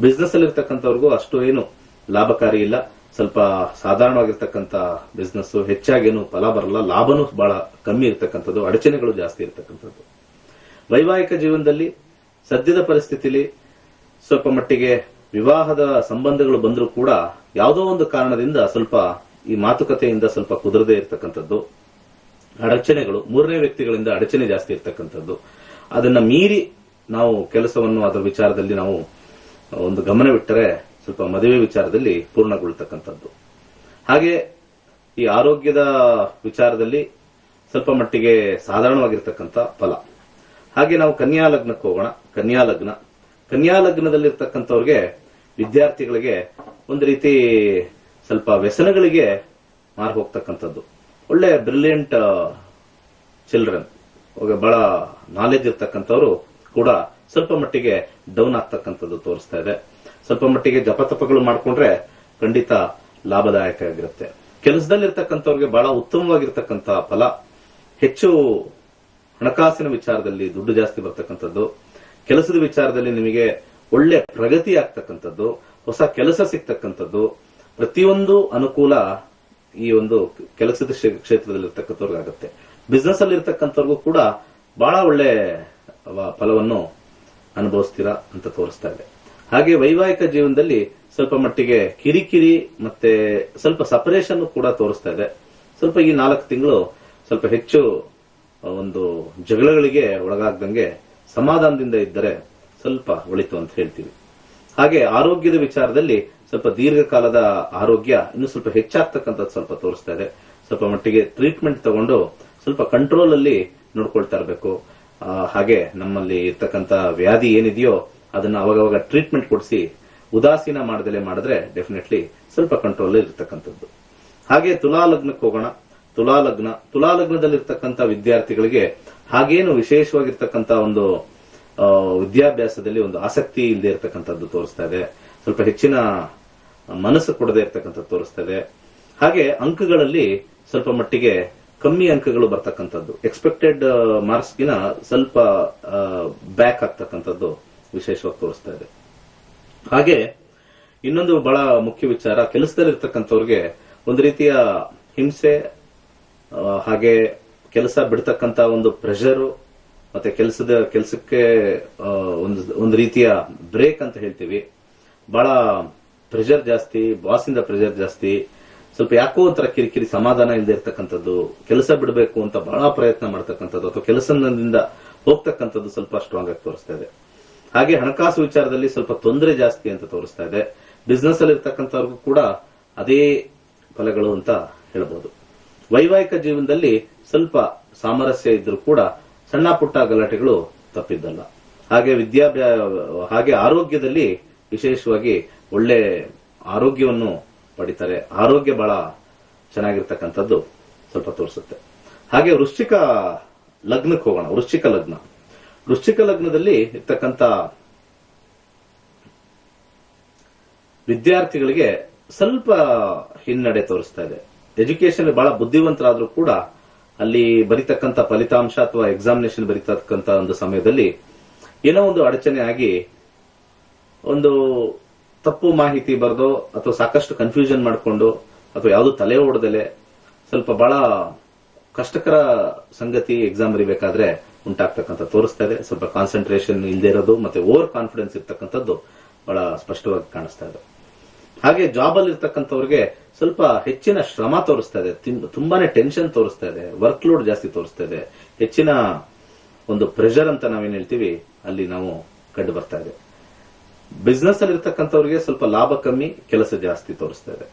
ಬಿಸ್ನೆಸ್ ಅಲ್ಲಿ ಇರ್ತಕ್ಕಂಥವ್ರಿಗೂ ಅಷ್ಟು ಏನು ಲಾಭಕಾರಿ ಇಲ್ಲ. ಸ್ವಲ್ಪ ಸಾಧಾರಣವಾಗಿರ್ತಕ್ಕಂಥ ಬಿಸ್ನೆಸ್, ಹೆಚ್ಚಾಗೇನು ಫಲ ಬರಲ್ಲ, ಲಾಭನೂ ಬಹಳ ಕಮ್ಮಿ ಇರ್ತಕ್ಕಂಥದ್ದು, ಅಡಚಣೆಗಳು ಜಾಸ್ತಿ ಇರ್ತಕ್ಕಂಥದ್ದು. ವೈವಾಹಿಕ ಜೀವನದಲ್ಲಿ ಸದ್ಯದ ಪರಿಸ್ಥಿತಿಲಿ ಸ್ವಲ್ಪ ಮಟ್ಟಿಗೆ ವಿವಾಹದ ಸಂಬಂಧಗಳು ಬಂದರೂ ಕೂಡ ಯಾವುದೋ ಒಂದು ಕಾರಣದಿಂದ ಸ್ವಲ್ಪ ಈ ಮಾತುಕತೆಯಿಂದ ಸ್ವಲ್ಪ ಕುದುರದೇ ಇರ್ತಕ್ಕಂಥದ್ದು, ಅಡಚಣೆಗಳು, ಮೂರನೇ ವ್ಯಕ್ತಿಗಳಿಂದ ಅಡಚಣೆ ಜಾಸ್ತಿ ಇರ್ತಕ್ಕಂಥದ್ದು. ಅದನ್ನ ಮೀರಿ ನಾವು ಕೆಲಸವನ್ನು ಅದರ ವಿಚಾರದಲ್ಲಿ ನಾವು ಒಂದು ಗಮನವಿಟ್ಟರೆ ಸ್ವಲ್ಪ ಮದುವೆ ವಿಚಾರದಲ್ಲಿ ಪೂರ್ಣಗೊಳ್ತಕ್ಕಂಥದ್ದು. ಹಾಗೆ ಈ ಆರೋಗ್ಯದ ವಿಚಾರದಲ್ಲಿ ಸ್ವಲ್ಪ ಮಟ್ಟಿಗೆ ಸಾಧಾರಣವಾಗಿರ್ತಕ್ಕಂಥ ಫಲ. ಹಾಗೆ ನಾವು ಕನ್ಯಾ ಲಗ್ನಕ್ಕೆ ಹೋಗೋಣ. ಕನ್ಯಾ ಲಗ್ನದಲ್ಲಿರ್ತಕ್ಕಂಥವ್ರಿಗೆ, ವಿದ್ಯಾರ್ಥಿಗಳಿಗೆ ಒಂದು ರೀತಿ ಸ್ವಲ್ಪ ವ್ಯಸನಗಳಿಗೆ ಮಾರು ಹೋಗ್ತಕ್ಕಂಥದ್ದು. ಒಳ್ಳೆ ಬ್ರಿಲಿಯಂಟ್ ಚಿಲ್ಡ್ರನ್, ಬಹಳ ನಾಲೆಜ್ ಇರ್ತಕ್ಕಂಥವ್ರು ಕೂಡ ಸ್ವಲ್ಪ ಮಟ್ಟಿಗೆ ಡೌನ್ ಆಗ್ತಕ್ಕಂಥದ್ದು ತೋರಿಸ್ತಾ ಇದೆ. ಸ್ವಲ್ಪ ಮಟ್ಟಿಗೆ ಜಪತಪಗಳು ಮಾಡ್ಕೊಂಡ್ರೆ ಖಂಡಿತ ಲಾಭದಾಯಕ ಆಗಿರುತ್ತೆ. ಕೆಲಸದಲ್ಲಿರ್ತಕ್ಕಂಥವ್ರಿಗೆ ಬಹಳ ಉತ್ತಮವಾಗಿರ್ತಕ್ಕಂಥ ಫಲ. ಹೆಚ್ಚು ಹಣಕಾಸಿನ ವಿಚಾರದಲ್ಲಿ ದುಡ್ಡು ಜಾಸ್ತಿ ಬರ್ತಕ್ಕಂಥದ್ದು, ಕೆಲಸದ ವಿಚಾರದಲ್ಲಿ ನಿಮಗೆ ಒಳ್ಳೆ ಪ್ರಗತಿ ಆಗ್ತಕ್ಕಂಥದ್ದು, ಹೊಸ ಕೆಲಸ ಸಿಗ್ತಕ್ಕಂಥದ್ದು, ಪ್ರತಿಯೊಂದು ಅನುಕೂಲ ಈ ಒಂದು ಕೆಲಸದ ಕ್ಷೇತ್ರದಲ್ಲಿರ್ತಕ್ಕಂಥವ್ರಿಗಾಗುತ್ತೆ. ಬಿಸ್ನೆಸ್ ಅಲ್ಲಿ ಇರ್ತಕ್ಕಂಥವ್ರಿಗೂ ಕೂಡ ಬಹಳ ಒಳ್ಳೆ ಫಲವನ್ನು ಅನುಭವಿಸ್ತೀರಾ ಅಂತ ತೋರಿಸ್ತಾ ಇದೆ. ಹಾಗೆ ವೈವಾಹಿಕ ಜೀವನದಲ್ಲಿ ಸ್ವಲ್ಪ ಮಟ್ಟಿಗೆ ಕಿರಿಕಿರಿ ಮತ್ತೆ ಸ್ವಲ್ಪ ಸಪರೇಷನ್ ಕೂಡ ತೋರಿಸ್ತಾ ಇದೆ. ಸ್ವಲ್ಪ ಈ 4 ತಿಂಗಳು ಸ್ವಲ್ಪ ಹೆಚ್ಚು ಒಂದು ಜಗಳಗಳಿಗೆ ಒಳಗಾಗದಂಗೆ ಸಮಾಧಾನದಿಂದ ಇದ್ದರೆ ಸ್ವಲ್ಪ ಒಳಿತು ಅಂತ ಹೇಳ್ತೀವಿ. ಹಾಗೆ ಆರೋಗ್ಯದ ವಿಚಾರದಲ್ಲಿ ಸ್ವಲ್ಪ ದೀರ್ಘಕಾಲದ ಆರೋಗ್ಯ ಇನ್ನು ಸ್ವಲ್ಪ ಹೆಚ್ಚಾಗ್ತಕ್ಕಂಥದ್ದು ಸ್ವಲ್ಪ ತೋರಿಸ್ತಾ ಇದೆ. ಸ್ವಲ್ಪ ಮಟ್ಟಿಗೆ ಟ್ರೀಟ್ಮೆಂಟ್ ತಗೊಂಡು ಸ್ವಲ್ಪ ಕಂಟ್ರೋಲ್ ಅಲ್ಲಿ ನೋಡ್ಕೊಳ್ತಾ ಇರಬೇಕು. ಹಾಗೆ ನಮ್ಮಲ್ಲಿ ಇರ್ತಕ್ಕಂಥ ವ್ಯಾಧಿ ಏನಿದೆಯೋ ಅದನ್ನ ಅವಾಗವಾಗ ಟ್ರೀಟ್ಮೆಂಟ್ ಕೊಡಿಸಿ ಉದಾಸೀನ ಮಾಡದಲೇ ಮಾಡಿದ್ರೆ ಡೆಫಿನೆಟ್ಲಿ ಸ್ವಲ್ಪ ಕಂಟ್ರೋಲ್ ಇರ್ತಕ್ಕಂಥದ್ದು. ಹಾಗೆ ತುಲಾ ಲಗ್ನಕ್ಕೆ ಹೋಗೋಣ. ತುಲಾ ಲಗ್ನದಲ್ಲಿರ್ತಕ್ಕಂಥ ವಿದ್ಯಾರ್ಥಿಗಳಿಗೆ ಹಾಗೇನು ವಿಶೇಷವಾಗಿರ್ತಕ್ಕಂಥ ಒಂದು ವಿದ್ಯಾಭ್ಯಾಸದಲ್ಲಿ ಒಂದು ಆಸಕ್ತಿ ಇಲ್ಲದೆ ಇರತಕ್ಕಂಥದ್ದು ತೋರಿಸ್ತಾ ಇದೆ. ಸ್ವಲ್ಪ ಹೆಚ್ಚಿನ ಮನಸ್ಸು ಕೊಡದೇ ಇರತಕ್ಕಂಥದ್ದು ತೋರಿಸ್ತಾ ಇದೆ. ಹಾಗೆ ಅಂಕಗಳಲ್ಲಿ ಸ್ವಲ್ಪ ಮಟ್ಟಿಗೆ ಕಮ್ಮಿ ಅಂಕಗಳು ಬರ್ತಕ್ಕಂಥದ್ದು, ಎಕ್ಸ್ಪೆಕ್ಟೆಡ್ ಮಾರ್ಕ್ಸ್ಗಿನ ಸ್ವಲ್ಪ ಬ್ಯಾಕ್ ಆಗ್ತಕ್ಕಂಥದ್ದು ವಿಶೇಷವಾಗಿ ತೋರಿಸ್ತಾ ಇದೆ. ಹಾಗೆ ಇನ್ನೊಂದು ಬಹಳ ಮುಖ್ಯ ವಿಚಾರ, ಕೆಲಸದಲ್ಲಿರ್ತಕ್ಕಂಥವ್ರಿಗೆ ಒಂದು ರೀತಿಯ ಹಿಂಸೆ, ಹಾಗೆ ಕೆಲಸ ಬಿಡ್ತಕ್ಕಂಥ ಒಂದು ಪ್ರೆಷರು, ಮತ್ತೆ ಕೆಲಸಕ್ಕೆ ಒಂದು ರೀತಿಯ ಬ್ರೇಕ್ ಅಂತ ಹೇಳ್ತೀವಿ. ಬಹಳ ಪ್ರೆಷರ್ ಜಾಸ್ತಿ, ಬಾಸಿಂದ ಪ್ರೆಷರ್ ಜಾಸ್ತಿ, ಸ್ವಲ್ಪ ಯಾಕೋ ಒಂಥರ ಕಿರಿಕಿರಿ, ಸಮಾಧಾನ ಇಲ್ಲದೆ ಇರ್ತಕ್ಕಂಥದ್ದು, ಕೆಲಸ ಬಿಡಬೇಕು ಅಂತ ಬಹಳ ಪ್ರಯತ್ನ ಮಾಡ್ತಕ್ಕಂಥದ್ದು ಅಥವಾ ಕೆಲಸದಿಂದ ಹೋಗ್ತಕ್ಕಂಥದ್ದು ಸ್ವಲ್ಪ ಸ್ಟ್ರಾಂಗ್ ಆಗಿ ತೋರಿಸ್ತಾ ಇದೆ. ಹಾಗೆ ಹಣಕಾಸು ವಿಚಾರದಲ್ಲಿ ಸ್ವಲ್ಪ ತೊಂದರೆ ಜಾಸ್ತಿ ಅಂತ ತೋರಿಸ್ತಾ ಇದೆ. ಬಿಸ್ನೆಸ್ ಅಲ್ಲಿ ಇರ್ತಕ್ಕಂಥವ್ರಿಗೂ ಕೂಡ ಅದೇ ಫಲಗಳು ಅಂತ ಹೇಳ್ಬೋದು. ವೈವಾಹಿಕ ಜೀವನದಲ್ಲಿ ಸ್ವಲ್ಪ ಸಾಮರಸ್ಯ ಇದ್ರೂ ಕೂಡ ಸಣ್ಣ ಪುಟ್ಟ ಗಲಾಟೆಗಳು ತಪ್ಪಿದ್ದಲ್ಲ. ಹಾಗೆ ಆರೋಗ್ಯದಲ್ಲಿ ವಿಶೇಷವಾಗಿ ಒಳ್ಳೆ ಆರೋಗ್ಯವನ್ನು ಪಡಿತಾರೆ. ಆರೋಗ್ಯ ಬಹಳ ಚೆನ್ನಾಗಿರ್ತಕ್ಕಂಥದ್ದು ಸ್ವಲ್ಪ ತೋರಿಸುತ್ತೆ. ಹಾಗೆ ವೃಶ್ಚಿಕ ಲಗ್ನಕ್ಕೆ ಹೋಗೋಣ. ವೃಶ್ಚಿಕ ಲಗ್ನದಲ್ಲಿ ಇರ್ತಕ್ಕಂಥ ವಿದ್ಯಾರ್ಥಿಗಳಿಗೆ ಸ್ವಲ್ಪ ಹಿನ್ನಡೆ ತೋರಿಸ್ತಾ ಇದೆ. ಎಜುಕೇಶನ್ ಬಹಳ ಬುದ್ಧಿವಂತರಾದ್ರೂ ಕೂಡ ಅಲ್ಲಿ ಬರೀತಕ್ಕಂಥ ಫಲಿತಾಂಶ ಅಥವಾ ಎಕ್ಸಾಮಿನೇಷನ್ ಬರೀತಕ್ಕಂಥ ಒಂದು ಸಮಯದಲ್ಲಿ ಏನೋ ಒಂದು ಅಡಚಣೆ ಆಗಿ ಒಂದು ತಪ್ಪು ಮಾಹಿತಿ ಬರೆದು ಅಥವಾ ಸಾಕಷ್ಟು ಕನ್ಫ್ಯೂಷನ್ ಮಾಡಿಕೊಂಡು ಅಥವಾ ಯಾವುದು ತಲೆ ಓಡದಲೆ ಸ್ವಲ್ಪ ಬಹಳ ಕಷ್ಟಕರ ಸಂಗತಿ ಎಕ್ಸಾಮ್ ಬರೀಬೇಕಾದ್ರೆ ಉಂಟಾಗ್ತಕ್ಕಂಥ ತೋರಿಸ್ತಾ ಇದೆ. ಸ್ವಲ್ಪ ಕಾನ್ಸಂಟ್ರೇಷನ್ ಇಲ್ಲದೆ ಇರೋದು ಮತ್ತೆ ಓವರ್ ಕಾನ್ಫಿಡೆನ್ಸ್ ಇರ್ತಕ್ಕಂಥದ್ದು ಬಹಳ ಸ್ಪಷ್ಟವಾಗಿ ಕಾಣಿಸ್ತಾ ಇದೆ. ಹಾಗೆ ಜಾಬ್ ಅಲ್ಲಿ ಇರ್ತಕ್ಕಂಥವ್ರಿಗೆ ಸ್ವಲ್ಪ ಹೆಚ್ಚಿನ ಶ್ರಮ ತೋರಿಸ್ತಾ ಇದೆ, ತುಂಬಾನೇ ಟೆನ್ಷನ್ ತೋರಿಸ್ತಾ ಇದೆ, ವರ್ಕ್ ಲೋಡ್ ಜಾಸ್ತಿ ತೋರಿಸ್ತಾ ಇದೆ, ಹೆಚ್ಚಿನ ಒಂದು ಪ್ರೆಷರ್ ಅಂತ ನಾವೇನ್ ಹೇಳ್ತೀವಿ ಅಲ್ಲಿ ನಾವು ಕಂಡು ಬರ್ತಾ ಇದೆ. ಬಿಸ್ನೆಸ್ ಅಲ್ಲಿ ಇರ್ತಕ್ಕಂಥವ್ರಿಗೆ ಸ್ವಲ್ಪ ಲಾಭ ಕಮ್ಮಿ, ಕೆಲಸ ಜಾಸ್ತಿ ತೋರಿಸ್ತಾ ಇದೆ.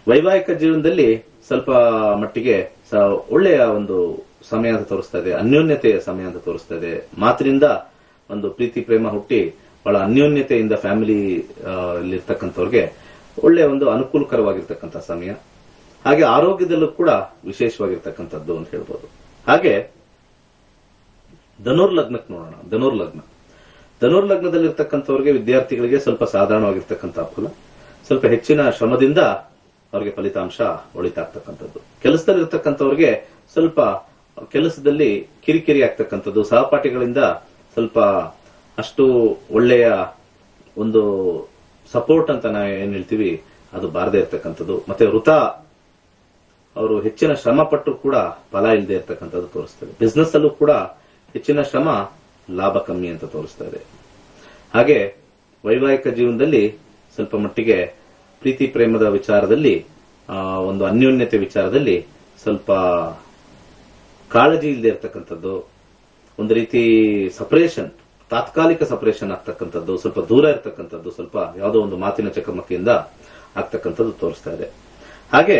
ವೈವಾಹಿಕ ಜೀವನದಲ್ಲಿ ಸ್ವಲ್ಪ ಮಟ್ಟಿಗೆ ಒಳ್ಳೆಯ ಒಂದು ಸಮಯ ಅಂತ ತೋರಿಸ್ತಾ ಇದೆ, ಅನ್ಯೋನ್ಯತೆಯ ಸಮಯ ಅಂತ ತೋರಿಸ್ತಾ ಇದೆ. ಮಾತಿನಿಂದ ಒಂದು ಪ್ರೀತಿ ಪ್ರೇಮ ಹುಟ್ಟಿ ಬಹಳ ಅನ್ಯೋನ್ಯತೆಯಿಂದ ಫ್ಯಾಮಿಲಿ ಇರ್ತಕ್ಕಂಥವ್ರಿಗೆ ಒಳ್ಳೆಯ ಒಂದು ಅನುಕೂಲಕರವಾಗಿರ್ತಕ್ಕಂಥ ಸಮಯ. ಹಾಗೆ ಆರೋಗ್ಯದಲ್ಲೂ ಕೂಡ ವಿಶೇಷವಾಗಿರ್ತಕ್ಕಂಥದ್ದು ಅಂತ ಹೇಳ್ಬೋದು. ಹಾಗೆ ಧನುರ್ಲಗ್ನಕ್ಕೆ ನೋಡೋಣ. ಧನುರ್ಲಗ್ನದಲ್ಲಿರ್ತಕ್ಕಂಥವ್ರಿಗೆ ವಿದ್ಯಾರ್ಥಿಗಳಿಗೆ ಸ್ವಲ್ಪ ಸಾಧಾರಣವಾಗಿರ್ತಕ್ಕಂಥ ಫಲ, ಸ್ವಲ್ಪ ಹೆಚ್ಚಿನ ಶ್ರಮದಿಂದ ಅವರಿಗೆ ಫಲಿತಾಂಶ ಒಳಿತಾಗ್ತಕ್ಕಂಥದ್ದು. ಕೆಲಸದಲ್ಲಿರ್ತಕ್ಕಂಥವ್ರಿಗೆ ಸ್ವಲ್ಪ ಕೆಲಸದಲ್ಲಿ ಕಿರಿಕಿರಿ ಆಗ್ತಕ್ಕಂಥದ್ದು, ಸಹಪಾಠಿಗಳಿಂದ ಸ್ವಲ್ಪ ಅಷ್ಟು ಒಳ್ಳೆಯ ಒಂದು ಸಪೋರ್ಟ್ ಅಂತ ನಾವು ಏನ್ ಹೇಳ್ತೀವಿ ಅದು ಬಾರದೇ ಇರ್ತಕ್ಕಂಥದ್ದು. ಮತ್ತೆ ವೃತ ಅವರು ಹೆಚ್ಚಿನ ಶ್ರಮ ಪಟ್ಟರು ಕೂಡ ಫಲ ಇಲ್ಲದೆ ಇರ್ತಕ್ಕಂಥದ್ದು ತೋರಿಸ್ತದೆ. ಬಿಸ್ನೆಸ್ ಅಲ್ಲೂ ಕೂಡ ಹೆಚ್ಚಿನ ಶ್ರಮ, ಲಾಭ ಕಮ್ಮಿ ಅಂತ ತೋರಿಸ್ತಾ ಇದೆ. ಹಾಗೆ ವೈವಾಹಿಕ ಜೀವನದಲ್ಲಿ ಸ್ವಲ್ಪ ಮಟ್ಟಿಗೆ ಪ್ರೀತಿ ಪ್ರೇಮದ ವಿಚಾರದಲ್ಲಿ, ಒಂದು ಅನ್ಯೋನ್ಯತೆ ವಿಚಾರದಲ್ಲಿ ಸ್ವಲ್ಪ ಕಾಳಜಿ ಇಲ್ಲದೆ ಇರ್ತಕ್ಕಂಥದ್ದು, ಒಂದು ರೀತಿ ಸಪರೇಷನ್, ತಾತ್ಕಾಲಿಕ ಸಪರೇಷನ್ ಆಗ್ತಕ್ಕಂಥದ್ದು, ಸ್ವಲ್ಪ ದೂರ ಇರ್ತಕ್ಕಂಥದ್ದು, ಸ್ವಲ್ಪ ಯಾವುದೋ ಒಂದು ಮಾತಿನ ಚಕಮಕಿಯಿಂದ ಆಗ್ತಕ್ಕಂಥದ್ದು ತೋರಿಸ್ತಾ ಇದೆ. ಹಾಗೆ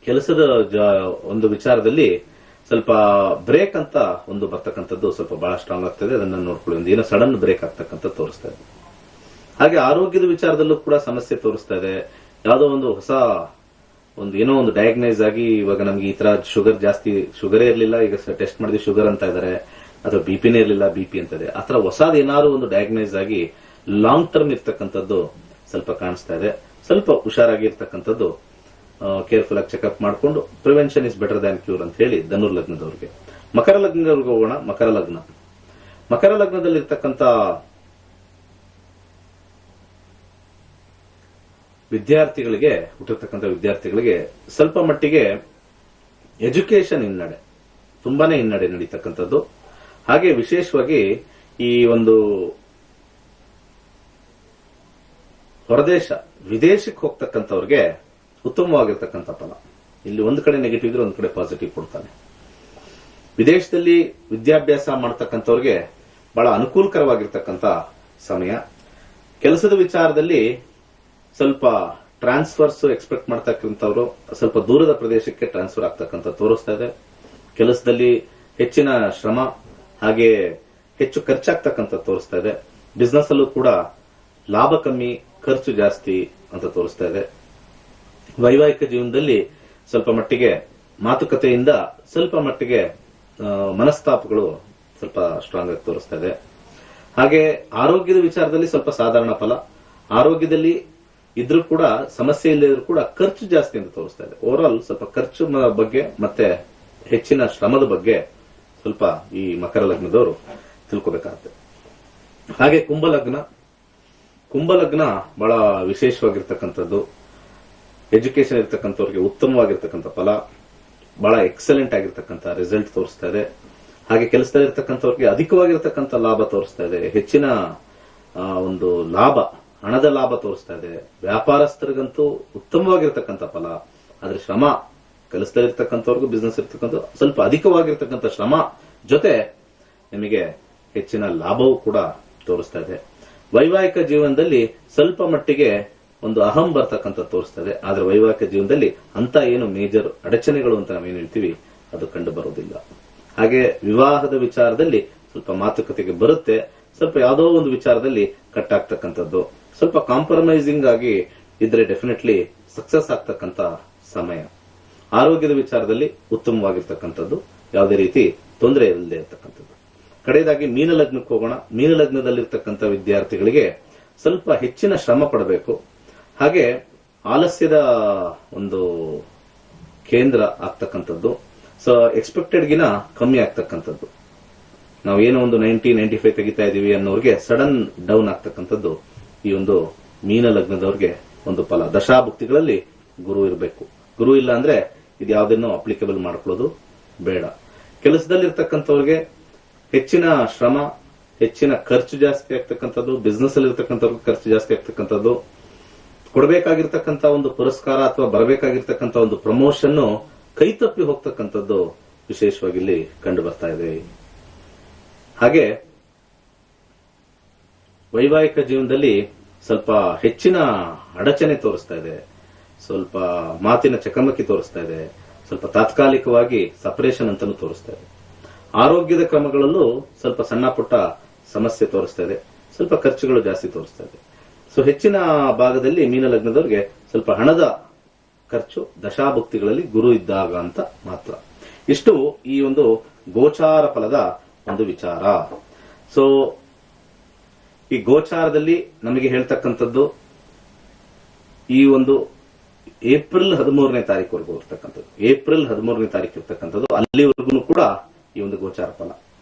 ಕೆಲಸದ ಒಂದು ವಿಚಾರದಲ್ಲಿ ಸ್ವಲ್ಪ ಬ್ರೇಕ್ ಅಂತ ಒಂದು ಬರ್ತಕ್ಕಂಥದ್ದು ಸ್ವಲ್ಪ ಬಹಳ ಸ್ಟ್ರಾಂಗ್ ಆಗ್ತದೆ. ಅದನ್ನ ನೋಡ್ಕೊಳ್ಳಿ, ಒಂದು ಏನೋ ಸಡನ್ ಬ್ರೇಕ್ ಆಗ್ತಕ್ಕಂಥ ತೋರಿಸ್ತಾ ಇದೆ. ಹಾಗೆ ಆರೋಗ್ಯದ ವಿಚಾರದಲ್ಲೂ ಕೂಡ ಸಮಸ್ಯೆ ತೋರಿಸ್ತಾ ಇದೆ. ಯಾವುದೋ ಒಂದು ಹೊಸ ಏನೋ ಒಂದು ಡಯಾಗ್ನೈಸ್ ಆಗಿ, ಇವಾಗ ನಮ್ಗೆ ಈ ತರ ಶುಗರೇ ಇರಲಿಲ್ಲ, ಈಗ ಟೆಸ್ಟ್ ಮಾಡಿದ್ವಿ ಶುಗರ್ ಅಂತ ಇದಾರೆ, ಅಥವಾ ಬಿಪಿನೇ ಇರಲಿಲ್ಲ ಬಿಪಿ ಅಂತ ಇದೆ. ಆತರ ಹೊಸದ್ ಏನಾದ್ರು ಒಂದು ಡಯಾಗ್ನೈಸ್ ಆಗಿ ಲಾಂಗ್ ಟರ್ಮ್ ಇರ್ತಕ್ಕಂಥದ್ದು ಸ್ವಲ್ಪ ಕಾಣಿಸ್ತಾ ಇದೆ. ಸ್ವಲ್ಪ ಹುಷಾರಾಗಿ ಇರ್ತಕ್ಕಂಥದ್ದು, ಕೇರ್ಫುಲ್ ಆಗಿ ಚೆಕ್ಅಪ್ ಮಾಡಿಕೊಂಡು prevention is better than cure ಅಂತ ಹೇಳಿ ಧನುರ್ ಲಗ್ನದವ್ರಿಗೆ. ಮಕರ ಲಗ್ನದವ್ರಿಗೆ ಹೋಗೋಣ. ಮಕರ ಲಗ್ನದಲ್ಲಿರ್ತಕ್ಕಂಥ ಹುಟ್ಟಿರ್ತಕ್ಕಂಥ ವಿದ್ಯಾರ್ಥಿಗಳಿಗೆ ಸ್ವಲ್ಪ ಮಟ್ಟಿಗೆ ಎಜುಕೇಶನ್ ಹಿನ್ನಡೆ, ತುಂಬಾನೇ ಹಿನ್ನಡೆ ನಡೀತಕ್ಕಂಥದ್ದು. ಹಾಗೆ ವಿಶೇಷವಾಗಿ ಈ ಒಂದು ವಿದೇಶಕ್ಕೆ ಹೋಗ್ತಕ್ಕಂಥವ್ರಿಗೆ ಉತ್ತಮವಾಗಿರ್ತಕ್ಕಂಥ ಫಲ. ಇಲ್ಲಿ ಒಂದು ಕಡೆ ನೆಗೆಟಿವ್ ಇದ್ರೆ ಒಂದು ಕಡೆ ಪಾಸಿಟಿವ್ ಕೊಡ್ತಾನೆ. ವಿದೇಶದಲ್ಲಿ ವಿದ್ಯಾಭ್ಯಾಸ ಮಾಡತಕ್ಕಂಥವ್ರಿಗೆ ಬಹಳ ಅನುಕೂಲಕರವಾಗಿರ್ತಕ್ಕಂಥ ಸಮಯ. ಕೆಲಸದ ವಿಚಾರದಲ್ಲಿ ಸ್ವಲ್ಪ ಟ್ರಾನ್ಸ್ಫರ್ಸ್ ಎಕ್ಸ್ಪೆಕ್ಟ್ ಮಾಡ್ತಕ್ಕಂಥವ್ರು ಸ್ವಲ್ಪ ದೂರದ ಪ್ರದೇಶಕ್ಕೆ ಟ್ರಾನ್ಸ್ಫರ್ ಆಗ್ತಕ್ಕಂಥ ತೋರಿಸ್ತಾ ಇದೆ. ಕೆಲಸದಲ್ಲಿ ಹೆಚ್ಚಿನ ಶ್ರಮ, ಹಾಗೆ ಹೆಚ್ಚು ಖರ್ಚಾಗ್ತಕ್ಕಂಥ ತೋರಿಸ್ತಾ ಇದೆ. ಬಿಸ್ನೆಸ್ ಅಲ್ಲೂ ಕೂಡ ಲಾಭ ಕಮ್ಮಿ, ಖರ್ಚು ಜಾಸ್ತಿ ಅಂತ ತೋರಿಸ್ತಾ ಇದೆ. ವೈವಾಹಿಕ ಜೀವನದಲ್ಲಿ ಸ್ವಲ್ಪ ಮಟ್ಟಿಗೆ ಮಾತುಕತೆಯಿಂದ ಸ್ವಲ್ಪ ಮಟ್ಟಿಗೆ ಮನಸ್ತಾಪಗಳು ಸ್ವಲ್ಪ ಸ್ಟ್ರಾಂಗ್ ಆಗಿ ತೋರಿಸ್ತಾ ಇದೆ. ಹಾಗೆ ಆರೋಗ್ಯದ ವಿಚಾರದಲ್ಲಿ ಸ್ವಲ್ಪ ಸಾಧಾರಣ ಫಲ. ಆರೋಗ್ಯದಲ್ಲಿ ಇದ್ರೂ ಕೂಡ ಸಮಸ್ಯೆ ಇಲ್ಲದಿದ್ರೂ ಕೂಡ ಖರ್ಚು ಜಾಸ್ತಿ ಅಂತ ತೋರಿಸ್ತಾ ಇದೆ. ಓವರ್ ಆಲ್ ಸ್ವಲ್ಪ ಖರ್ಚು ಬಗ್ಗೆ ಮತ್ತೆ ಹೆಚ್ಚಿನ ಶ್ರಮದ ಬಗ್ಗೆ ಸ್ವಲ್ಪ ಈ ಮಕರ ಲಗ್ನದವರು ತಿಳ್ಕೋಬೇಕಾಗುತ್ತೆ. ಹಾಗೆ ಕುಂಭಲಗ್ನ ಬಹಳ ವಿಶೇಷವಾಗಿರ್ತಕ್ಕಂಥದ್ದು. ಎಜುಕೇಶನ್ ಇರ್ತಕ್ಕಂಥವ್ರಿಗೆ ಉತ್ತಮವಾಗಿರ್ತಕ್ಕಂಥ ಫಲ, ಬಹಳ ಎಕ್ಸಲೆಂಟ್ ಆಗಿರ್ತಕ್ಕಂಥ ರಿಸಲ್ಟ್ ತೋರಿಸ್ತಾ ಇದೆ. ಹಾಗೆ ಕೆಲಸದಲ್ಲಿ ಇರ್ತಕ್ಕಂಥವ್ರಿಗೆ ಅಧಿಕವಾಗಿರ್ತಕ್ಕಂಥ ಲಾಭ ತೋರಿಸ್ತಾ ಇದೆ. ಹೆಚ್ಚಿನ ಒಂದು ಲಾಭ, ಹಣದ ಲಾಭ ತೋರಿಸ್ತಾ ಇದೆ. ವ್ಯಾಪಾರಸ್ಥರಿಗಂತೂ ಉತ್ತಮವಾಗಿರ್ತಕ್ಕಂಥ ಫಲ. ಆದ್ರೆ ಶ್ರಮ, ಕೆಲಸದಲ್ಲಿರ್ತಕ್ಕಂಥವ್ರಿಗೂ ಬಿಸ್ನೆಸ್ ಇರ್ತಕ್ಕಂಥ ಸ್ವಲ್ಪ ಅಧಿಕವಾಗಿರ್ತಕ್ಕಂಥ ಶ್ರಮ ಜೊತೆ ನಿಮಗೆ ಹೆಚ್ಚಿನ ಲಾಭವೂ ಕೂಡ ತೋರಿಸ್ತಾ ಇದೆ. ವೈವಾಹಿಕ ಜೀವನದಲ್ಲಿ ಸ್ವಲ್ಪ ಮಟ್ಟಿಗೆ ಒಂದು ಅಹಂ ಬರ್ತಕ್ಕಂಥ ತೋರಿಸ್ತಾ ಇದೆ. ಆದ್ರೆ ವೈವಾಹಿಕ ಜೀವನದಲ್ಲಿ ಅಂತ ಏನು ಮೇಜರ್ ಅಡಚಣೆಗಳು ಅಂತ ನಾವೇನು ಹೇಳ್ತೀವಿ ಅದು ಕಂಡು ಬರುವುದಿಲ್ಲ. ಹಾಗೆ ವಿವಾಹದ ವಿಚಾರದಲ್ಲಿ ಸ್ವಲ್ಪ ಮಾತುಕತೆಗೆ ಬರುತ್ತೆ. ಸ್ವಲ್ಪ ಯಾವುದೋ ಒಂದು ವಿಚಾರದಲ್ಲಿ ಕಟ್ ಆಗ್ತಕ್ಕಂಥದ್ದು, ಸ್ವಲ್ಪ ಕಾಂಪ್ರಮೈಸಿಂಗ್ ಆಗಿ ಇದ್ರೆ ಡೆಫಿನೆಟ್ಲಿ ಸಕ್ಸಸ್ ಆಗ್ತಕ್ಕಂಥ ಸಮಯ. ಆರೋಗ್ಯದ ವಿಚಾರದಲ್ಲಿ ಉತ್ತಮವಾಗಿರ್ತಕ್ಕಂಥದ್ದು, ಯಾವುದೇ ರೀತಿ ತೊಂದರೆ ಇಲ್ಲದೆ ಇರತಕ್ಕಂಥದ್ದು. ಕಡೆಯದಾಗಿ ಮೀನಲಗ್ನಕ್ಕೆ ಹೋಗೋಣ. ಮೀನಲಗ್ನದಲ್ಲಿರ್ತಕ್ಕಂಥ ವಿದ್ಯಾರ್ಥಿಗಳಿಗೆ ಸ್ವಲ್ಪ ಹೆಚ್ಚಿನ ಶ್ರಮ ಪಡಬೇಕು. ಹಾಗೆ ಆಲಸ್ಯದ ಒಂದು ಕೇಂದ್ರ ಆಗ್ತಕ್ಕಂಥದ್ದು. ಸೊ ಎಕ್ಸ್ಪೆಕ್ಟೆಡ್ ಗಿನ ಕಮ್ಮಿ ಆಗ್ತಕ್ಕಂಥದ್ದು. ನಾವು ಏನೋ ಒಂದು 90-95 ತೆಗಿತಾ ಇದೀವಿ ಅನ್ನೋರಿಗೆ ಸಡನ್ ಡೌನ್ ಆಗ್ತಕ್ಕಂಥದ್ದು ಈ ಒಂದು ಮೀನ ಲಗ್ನದವ್ರಿಗೆ ಒಂದು ಫಲ. ದಶಾಭುಕ್ತಿಗಳಲ್ಲಿ ಗುರು ಇರಬೇಕು. ಗುರು ಇಲ್ಲ ಅಂದ್ರೆ ಇದು ಯಾವುದನ್ನು ಅಪ್ಲಿಕೇಬಲ್ ಮಾಡ್ಕೊಳ್ಳೋದು ಬೇಡ. ಕೆಲಸದಲ್ಲಿರ್ತಕ್ಕಂಥವ್ರಿಗೆ ಹೆಚ್ಚಿನ ಶ್ರಮ, ಹೆಚ್ಚಿನ ಖರ್ಚು ಜಾಸ್ತಿ ಆಗ್ತಕ್ಕಂಥದ್ದು. ಬಿಸ್ನೆಸ್ ಅಲ್ಲಿ ಇರ್ತಕ್ಕಂಥವ್ರಿಗೆ ಖರ್ಚು ಜಾಸ್ತಿ ಆಗ್ತಕ್ಕಂಥದ್ದು. ಕೊಡಬೇಕಾಗಿರ್ತಕ್ಕಂಥ ಒಂದು ಪುರಸ್ಕಾರ ಅಥವಾ ಬರಬೇಕಾಗಿರ್ತಕ್ಕಂಥ ಒಂದು ಪ್ರಮೋಷನ್ ಕೈತಪ್ಪಿ ಹೋಗ್ತಕ್ಕಂಥದ್ದು ವಿಶೇಷವಾಗಿ ಇಲ್ಲಿ ಕಂಡು ಬರ್ತಾ ಇದೆ. ಹಾಗೆ ವೈವಾಹಿಕ ಜೀವನದಲ್ಲಿ ಸ್ವಲ್ಪ ಹೆಚ್ಚಿನ ಅಡಚಣೆ ತೋರಿಸ್ತಾ ಇದೆ. ಸ್ವಲ್ಪ ಮಾತಿನ ಚಕಮಕಿ ತೋರಿಸ್ತಾ ಇದೆ. ಸ್ವಲ್ಪ ತಾತ್ಕಾಲಿಕವಾಗಿ ಸಪರೇಷನ್ ಅಂತಾನೂ ತೋರಿಸ್ತಾ ಇದೆ. ಆರೋಗ್ಯದ ಕ್ರಮಗಳಲ್ಲೂ ಸ್ವಲ್ಪ ಸಣ್ಣ ಪುಟ್ಟ ಸಮಸ್ಯೆ ತೋರಿಸ್ತಾ ಇದೆ. ಸ್ವಲ್ಪ ಖರ್ಚುಗಳು ಜಾಸ್ತಿ ತೋರಿಸ್ತಾ ಇದೆ. ಸೊ ಹೆಚ್ಚಿನ ಭಾಗದಲ್ಲಿ ಮೀನ ಲಗ್ನದವ್ರಿಗೆ ಸ್ವಲ್ಪ ಹಣದ ಖರ್ಚು ದಶಾಭುಕ್ತಿಗಳಲ್ಲಿ ಗುರು ಇದ್ದಾಗ ಅಂತ ಮಾತ್ರ. ಇಷ್ಟು ಈ ಒಂದು ಗೋಚಾರ ಫಲದ ಒಂದು ವಿಚಾರ. ಸೊ ಈ ಗೋಚಾರದಲ್ಲಿ ನಮಗೆ ಹೇಳ್ತಕ್ಕಂಥದ್ದು ಈ ಒಂದು ಏಪ್ರಿಲ್ 13ನೇ ತಾರೀಕುವರೆಗೂ ಇರ್ತಕ್ಕಂಥದ್ದು. ಏಪ್ರಿಲ್ 13ನೇ ತಾರೀಕು ಇರ್ತಕ್ಕಂಥದ್ದು. ಅಲ್ಲಿವರೆಗೂ ಕೂಡ ಈ ಒಂದು ಗೋಚಾರ ಫಲ.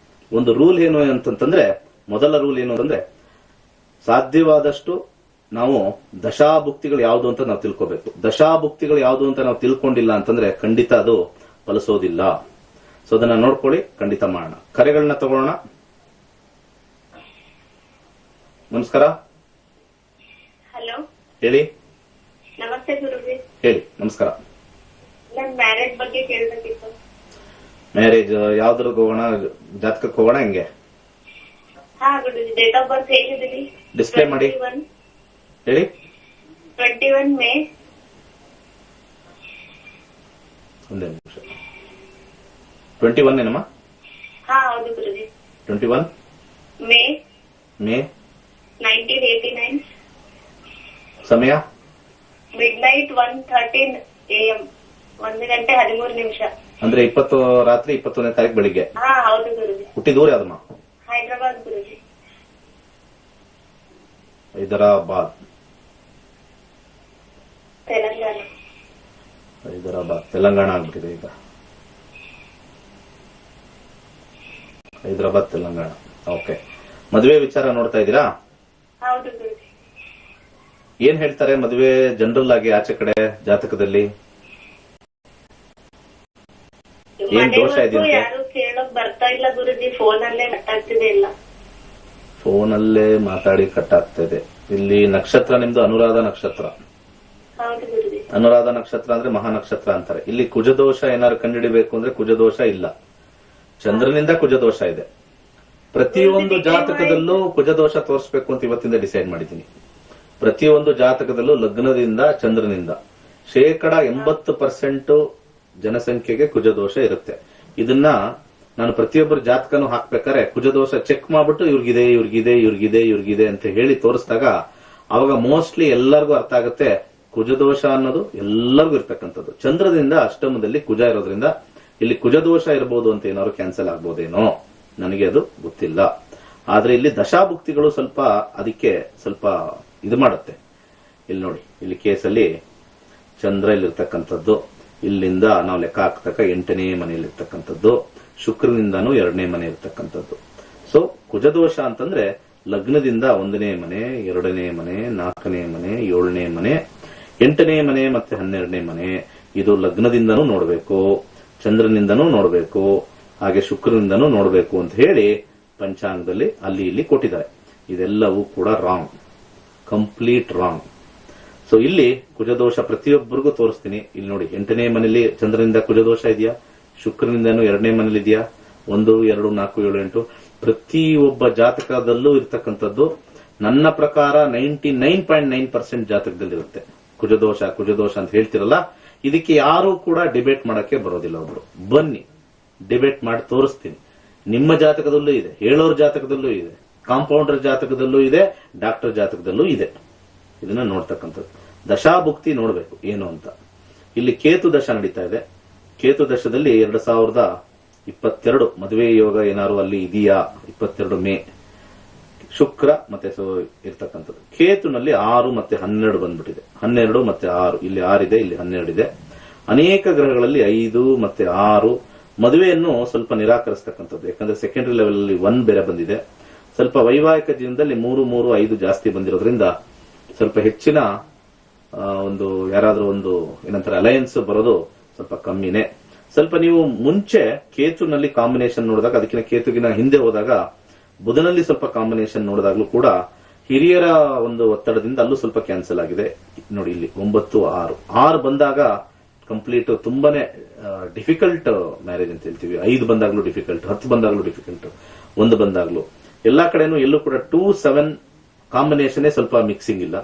ಒಂದು ರೂಲ್ ಏನು ಅಂತಂದ್ರೆ, ಮೊದಲ ರೂಲ್ ಏನು ಅಂತಂದ್ರೆ, ಸಾಧ್ಯವಾದಷ್ಟು ನಾವು ದಶಾಭುಕ್ತಿಗಳು ಯಾವುದು ಅಂತ ನಾವು ತಿಳ್ಕೋಬೇಕು. ದಶಾಭುಕ್ತಿಗಳು ಯಾವುದು ಅಂತ ನಾವು ತಿಳ್ಕೊಂಡಿಲ್ಲ ಅಂತಂದ್ರೆ ಖಂಡಿತ ಅದು ಫಲಿಸೋದಿಲ್ಲ. ಸೊ ಅದನ್ನ ನೋಡ್ಕೊಳ್ಳಿ, ಖಂಡಿತ ಮಾಡೋಣ. ಕರೆಗಳನ್ನ ತಗೊಳ್ಳೋಣ. ನಮಸ್ಕಾರ. ಹಲೋ, ಹೇಳಿ. ನಮಸ್ತೆ ಗುರುಜಿ. ಹೇಳಿ. ನಮಸ್ಕಾರ. ನನ್ ಮ್ಯಾರೇಜ್ ಬಗ್ಗೆ ಕೇಳ್ಬೇಕಿತ್ತು. ಮ್ಯಾರೇಜ್ ಯಾವ್ದ್ರಿಗೆ ಹೋಗೋಣ? ಜಾತಕಕ್ಕೆ ಹೋಗೋಣ? ಹೆಂಗೆ? ಹಾ ಗುರುಜಿ, ಡೇಟ್ ಆಫ್ ಬರ್ತ್ ಹೇಳಿದೀನಿ. ಡಿಸ್ಪ್ಲೇ ಮಾಡಿ. ಹೇಳಿ. 21 ಮೇ. ಒಂದೇ ನಿಮಿಷ. 21 ಏನಮ್ಮ? ಹಾ ಹೌದು ಗುರುಜಿ. 21 ಮೇ ಮೇ 1989. ಸಮಯ ಮಿಡ್ನೈಟ್ 1:13 AM. 1:13 ಅಂದ್ರೆ 20 ರಾತ್ರಿ 21ನೇ ತಾರೀಕು ಬೆಳಿಗ್ಗೆ. ಹಾ ಹೌದು ಗುರುಜಿ. ಹುಟ್ಟಿದೂರು ಯಾವ್ದಮ್ಮ? ಹೈದರಾಬಾದ್ ಗುರುಜಿ. ಹೈದರಾಬಾದ್. ತೆಲಂಗಾಣ. ಹೈದರಾಬಾದ್ ತೆಲಂಗಾಣ ಆಗ್ಬಿಟ್ಟಿದೆ ಈಗ. ಹೈದರಾಬಾದ್ ತೆಲಂಗಾಣ. ಓಕೆ. ಮದುವೆ ವಿಚಾರ ನೋಡ್ತಾ ಇದ್ದೀರಾ? ಹೌದು ಗುರುಜಿ. ಏನ್ ಹೇಳ್ತಾರೆ ಮದುವೆ ಜನರಲ್ ಆಗಿ ಆಚೆ ಕಡೆ ಜಾತಕದಲ್ಲಿ? ಏನ್ ದೋಷ ಇದೆ? ಯಾರು ಕೇಳೋಕ್ ಬರ್ತಾ ಇಲ್ಲ ಗುರುಜಿ. ಫೋನಲ್ಲೇ ಮಾತಾಡ್ತಿದೆ ಇಲ್ಲ. ಫೋನಲ್ಲೇ ಮಾತಾಡಿ ಕಟ್ಟಾಗ್ತದೆ. ಇಲ್ಲಿ ನಕ್ಷತ್ರ ನಿಮ್ದು ಅನುರಾಧ ನಕ್ಷತ್ರ. ಹೌದು ಗುರುಜಿ. ಅನುರಾಧ ನಕ್ಷತ್ರ ಅಂದ್ರೆ ಮಹಾ ನಕ್ಷತ್ರ ಅಂತಾರೆ. ಇಲ್ಲಿ ಕುಜದೋಷ ಏನಾದ್ರು ಕಂಡುಹಿಡಿಬೇಕು ಅಂದ್ರೆ ಕುಜದೋಷ ಇಲ್ಲ, ಚಂದ್ರನಿಂದ ಕುಜದೋಷ ಇದೆ. ಪ್ರತಿಯೊಂದು ಜಾತಕದಲ್ಲೂ ಕುಜದೋಷ ತೋರಿಸಬೇಕು ಅಂತ ಇವತ್ತಿಂದ ಡಿಸೈಡ್ ಮಾಡಿದ್ದೀನಿ. ಪ್ರತಿಯೊಂದು ಜಾತಕದಲ್ಲೂ ಲಗ್ನದಿಂದ ಚಂದ್ರನಿಂದ 80% ಜನಸಂಖ್ಯೆಗೆ ಕುಜದೋಷ ಇರುತ್ತೆ. ಇದನ್ನ ನಾನು ಪ್ರತಿಯೊಬ್ಬರ ಜಾತಕನು ಹಾಕ್ಬೇಕಾದ್ರೆ ಕುಜದೋಷ ಚೆಕ್ ಮಾಡ್ಬಿಟ್ಟು ಇವ್ರಿಗಿದೆ ಇವ್ರಿಗಿದೆ ಇವ್ರಿಗಿದೆ ಇವ್ರಿಗಿದೆ ಅಂತ ಹೇಳಿ ತೋರಿಸಿದಾಗ ಅವಾಗ ಮೋಸ್ಟ್ಲಿ ಎಲ್ಲರಿಗೂ ಅರ್ಥ ಆಗುತ್ತೆ ಕುಜದೋಷ ಅನ್ನೋದು ಎಲ್ಲರಿಗೂ ಇರ್ತಕ್ಕಂಥದ್ದು. ಚಂದ್ರದಿಂದ ಅಷ್ಟಮದಲ್ಲಿ ಕುಜ ಇರೋದ್ರಿಂದ ಇಲ್ಲಿ ಕುಜದೋಷ ಇರಬಹುದು ಅಂತ ಏನಾದ್ರು ಕ್ಯಾನ್ಸಲ್ ಆಗ್ಬೋದೇನೋ, ನನಗೆ ಅದು ಗೊತ್ತಿಲ್ಲ. ಆದ್ರೆ ಇಲ್ಲಿ ದಶಾಭುಕ್ತಿಗಳು ಸ್ವಲ್ಪ ಅದಕ್ಕೆ ಸ್ವಲ್ಪ ಇದು ಮಾಡುತ್ತೆ. ಇಲ್ಲಿ ನೋಡಿ, ಇಲ್ಲಿ ಕೇಸಲ್ಲಿ ಚಂದ್ರ ಇಲ್ಲಿರ್ತಕ್ಕಂಥದ್ದು, ಇಲ್ಲಿಂದ ನಾವು ಲೆಕ್ಕ ಹಾಕ್ತಕ್ಕ 8ನೇ ಮನೆಯಲ್ಲಿರ್ತಕ್ಕಂಥದ್ದು, ಶುಕ್ರನಿಂದಾನು 2ನೇ ಮನೆ ಇರ್ತಕ್ಕಂಥದ್ದು. ಸೊ ಕುಜದೋಷ ಅಂತಂದ್ರೆ ಲಗ್ನದಿಂದ 1ನೇ ಮನೆ, 2ನೇ ಮನೆ, 4ನೇ ಮನೆ, 7ನೇ ಮನೆ, 8ನೇ ಮನೆ ಮತ್ತೆ 12ನೇ ಮನೆ. ಇದು ಲಗ್ನದಿಂದನೂ ನೋಡಬೇಕು, ಚಂದ್ರನಿಂದನೂ ನೋಡಬೇಕು, ಹಾಗೆ ಶುಕ್ರನಿಂದನೂ ನೋಡಬೇಕು ಅಂತ ಹೇಳಿ ಪಂಚಾಂಗದಲ್ಲಿ ಅಲ್ಲಿ ಇಲ್ಲಿ ಕೊಟ್ಟಿದ್ದಾರೆ. ಇದೆಲ್ಲವೂ ಕೂಡ ರಾಂಗ್, ಕಂಪ್ಲೀಟ್ ರಾಂಗ್. ಸೊ ಇಲ್ಲಿ ಕುಜದೋಷ ಪ್ರತಿಯೊಬ್ಬರಿಗೂ ತೋರಿಸ್ತೀನಿ. ಇಲ್ಲಿ ನೋಡಿ, 8ನೇ ಮನೆಯಲ್ಲಿ ಚಂದ್ರನಿಂದ ಕುಜದೋಷ ಇದೆಯಾ, ಶುಕ್ರನಿಂದನೂ 2ನೇ ಮನೇಲಿ ಇದೆಯಾ, 1, 2, 4, 7, 8 ಪ್ರತಿಯೊಬ್ಬ ಜಾತಕದಲ್ಲೂ ಇರ್ತಕ್ಕಂಥದ್ದು. ನನ್ನ ಪ್ರಕಾರ 99.9% ಜಾತಕದಲ್ಲಿರುತ್ತೆ ಕುಜದೋಷ. ಕುಜದೋಷ ಅಂತ ಹೇಳ್ತಿರಲ್ಲ, ಇದಕ್ಕೆ ಯಾರು ಕೂಡ ಡಿಬೇಟ್ ಮಾಡಕ್ಕೆ ಬರೋದಿಲ್ಲ. ಒಬ್ರು ಬನ್ನಿ ಡಿಬೇಟ್ ಮಾಡಿ ತೋರಿಸ್ತೀನಿ. ನಿಮ್ಮ ಜಾತಕದಲ್ಲೂ ಇದೆ, ಹೇಳೋರ್ ಜಾತಕದಲ್ಲೂ ಇದೆ, ಕಾಂಪೌಂಡರ್ ಜಾತಕದಲ್ಲೂ ಇದೆ, ಡಾಕ್ಟರ್ ಜಾತಕದಲ್ಲೂ ಇದೆ. ಇದನ್ನ ನೋಡ್ತಕ್ಕಂಥದ್ದು. ದಶಾಭುಕ್ತಿ ನೋಡ್ಬೇಕು ಏನು ಅಂತ. ಇಲ್ಲಿ ಕೇತು ದಶ ನಡೀತಾ ಇದೆ. ಕೇತು ದಶದಲ್ಲಿ 2022 ಮದುವೆ ಯೋಗ ಏನಾರು ಅಲ್ಲಿ ಇದೆಯಾ? 22 ಮೇ ಶುಕ್ರ ಮತ್ತೆ ಇರ್ತಕ್ಕಂಥದ್ದು. ಕೇತುನಲ್ಲಿ 6 ಮತ್ತೆ 12 ಬಂದ್ಬಿಟ್ಟಿದೆ. 12 ಮತ್ತೆ 6, ಇಲ್ಲಿ 6 ಇದೆ, ಇಲ್ಲಿ 12 ಇದೆ. ಅನೇಕ ಗ್ರಹಗಳಲ್ಲಿ 5 ಮತ್ತೆ 6 ಮದುವೆಯನ್ನು ಸ್ವಲ್ಪ ನಿರಾಕರಿಸತಕ್ಕಂಥದ್ದು. ಯಾಕಂದ್ರೆ ಸೆಕೆಂಡರಿ ಲೆವೆಲ್ ಅಲ್ಲಿ 1 ಬೇರೆ ಬಂದಿದೆ. ಸ್ವಲ್ಪ ವೈವಾಹಿಕ ಜೀವನದಲ್ಲಿ 3, 3, 5 ಜಾಸ್ತಿ ಬಂದಿರೋದ್ರಿಂದ ಸ್ವಲ್ಪ ಹೆಚ್ಚಿನ ಒಂದು ಯಾರಾದ್ರೂ ಒಂದು ಏನಂತಾರೆ ಅಲಯನ್ಸ್ ಬರೋದು ಸ್ವಲ್ಪ ಕಮ್ಮಿನೇ. ಸ್ವಲ್ಪ ನೀವು ಮುಂಚೆ ಕೇತುನಲ್ಲಿ ಕಾಂಬಿನೇಷನ್ ನೋಡಿದಾಗ, ಅದಕ್ಕಿಂತ ಕೇತುಗಿನ ಹಿಂದೆ ಹೋದಾಗ ಬುಧನಲ್ಲಿ ಸ್ವಲ್ಪ ಕಾಂಬಿನೇಷನ್ ನೋಡಿದಾಗ್ಲೂ ಕೂಡ ಹಿರಿಯರ ಒಂದು ಒತ್ತಡದಿಂದ ಅಲ್ಲೂ ಸ್ವಲ್ಪ ಕ್ಯಾನ್ಸಲ್ ಆಗಿದೆ. ನೋಡಿ ಇಲ್ಲಿ 9, 6 ಬಂದಾಗ ಕಂಪ್ಲೀಟ್ ತುಂಬಾನೇ ಡಿಫಿಕಲ್ಟ್ ಮ್ಯಾರೇಜ್ ಅಂತ ಹೇಳ್ತೀವಿ. 5 ಬಂದಾಗ್ಲೂ ಡಿಫಿಕಲ್ಟ್, 10 ಬಂದಾಗ್ಲೂ ಡಿಫಿಕಲ್ಟ್, 1 ಬಂದಾಗ್ಲೂ ಎಲ್ಲಾ ಕಡೆನೂ ಎಲ್ಲೂ ಕೂಡ 2, 7 ಕಾಂಬಿನೇಷನ್ ಸ್ವಲ್ಪ ಮಿಕ್ಸಿಂಗ್ ಇಲ್ಲ.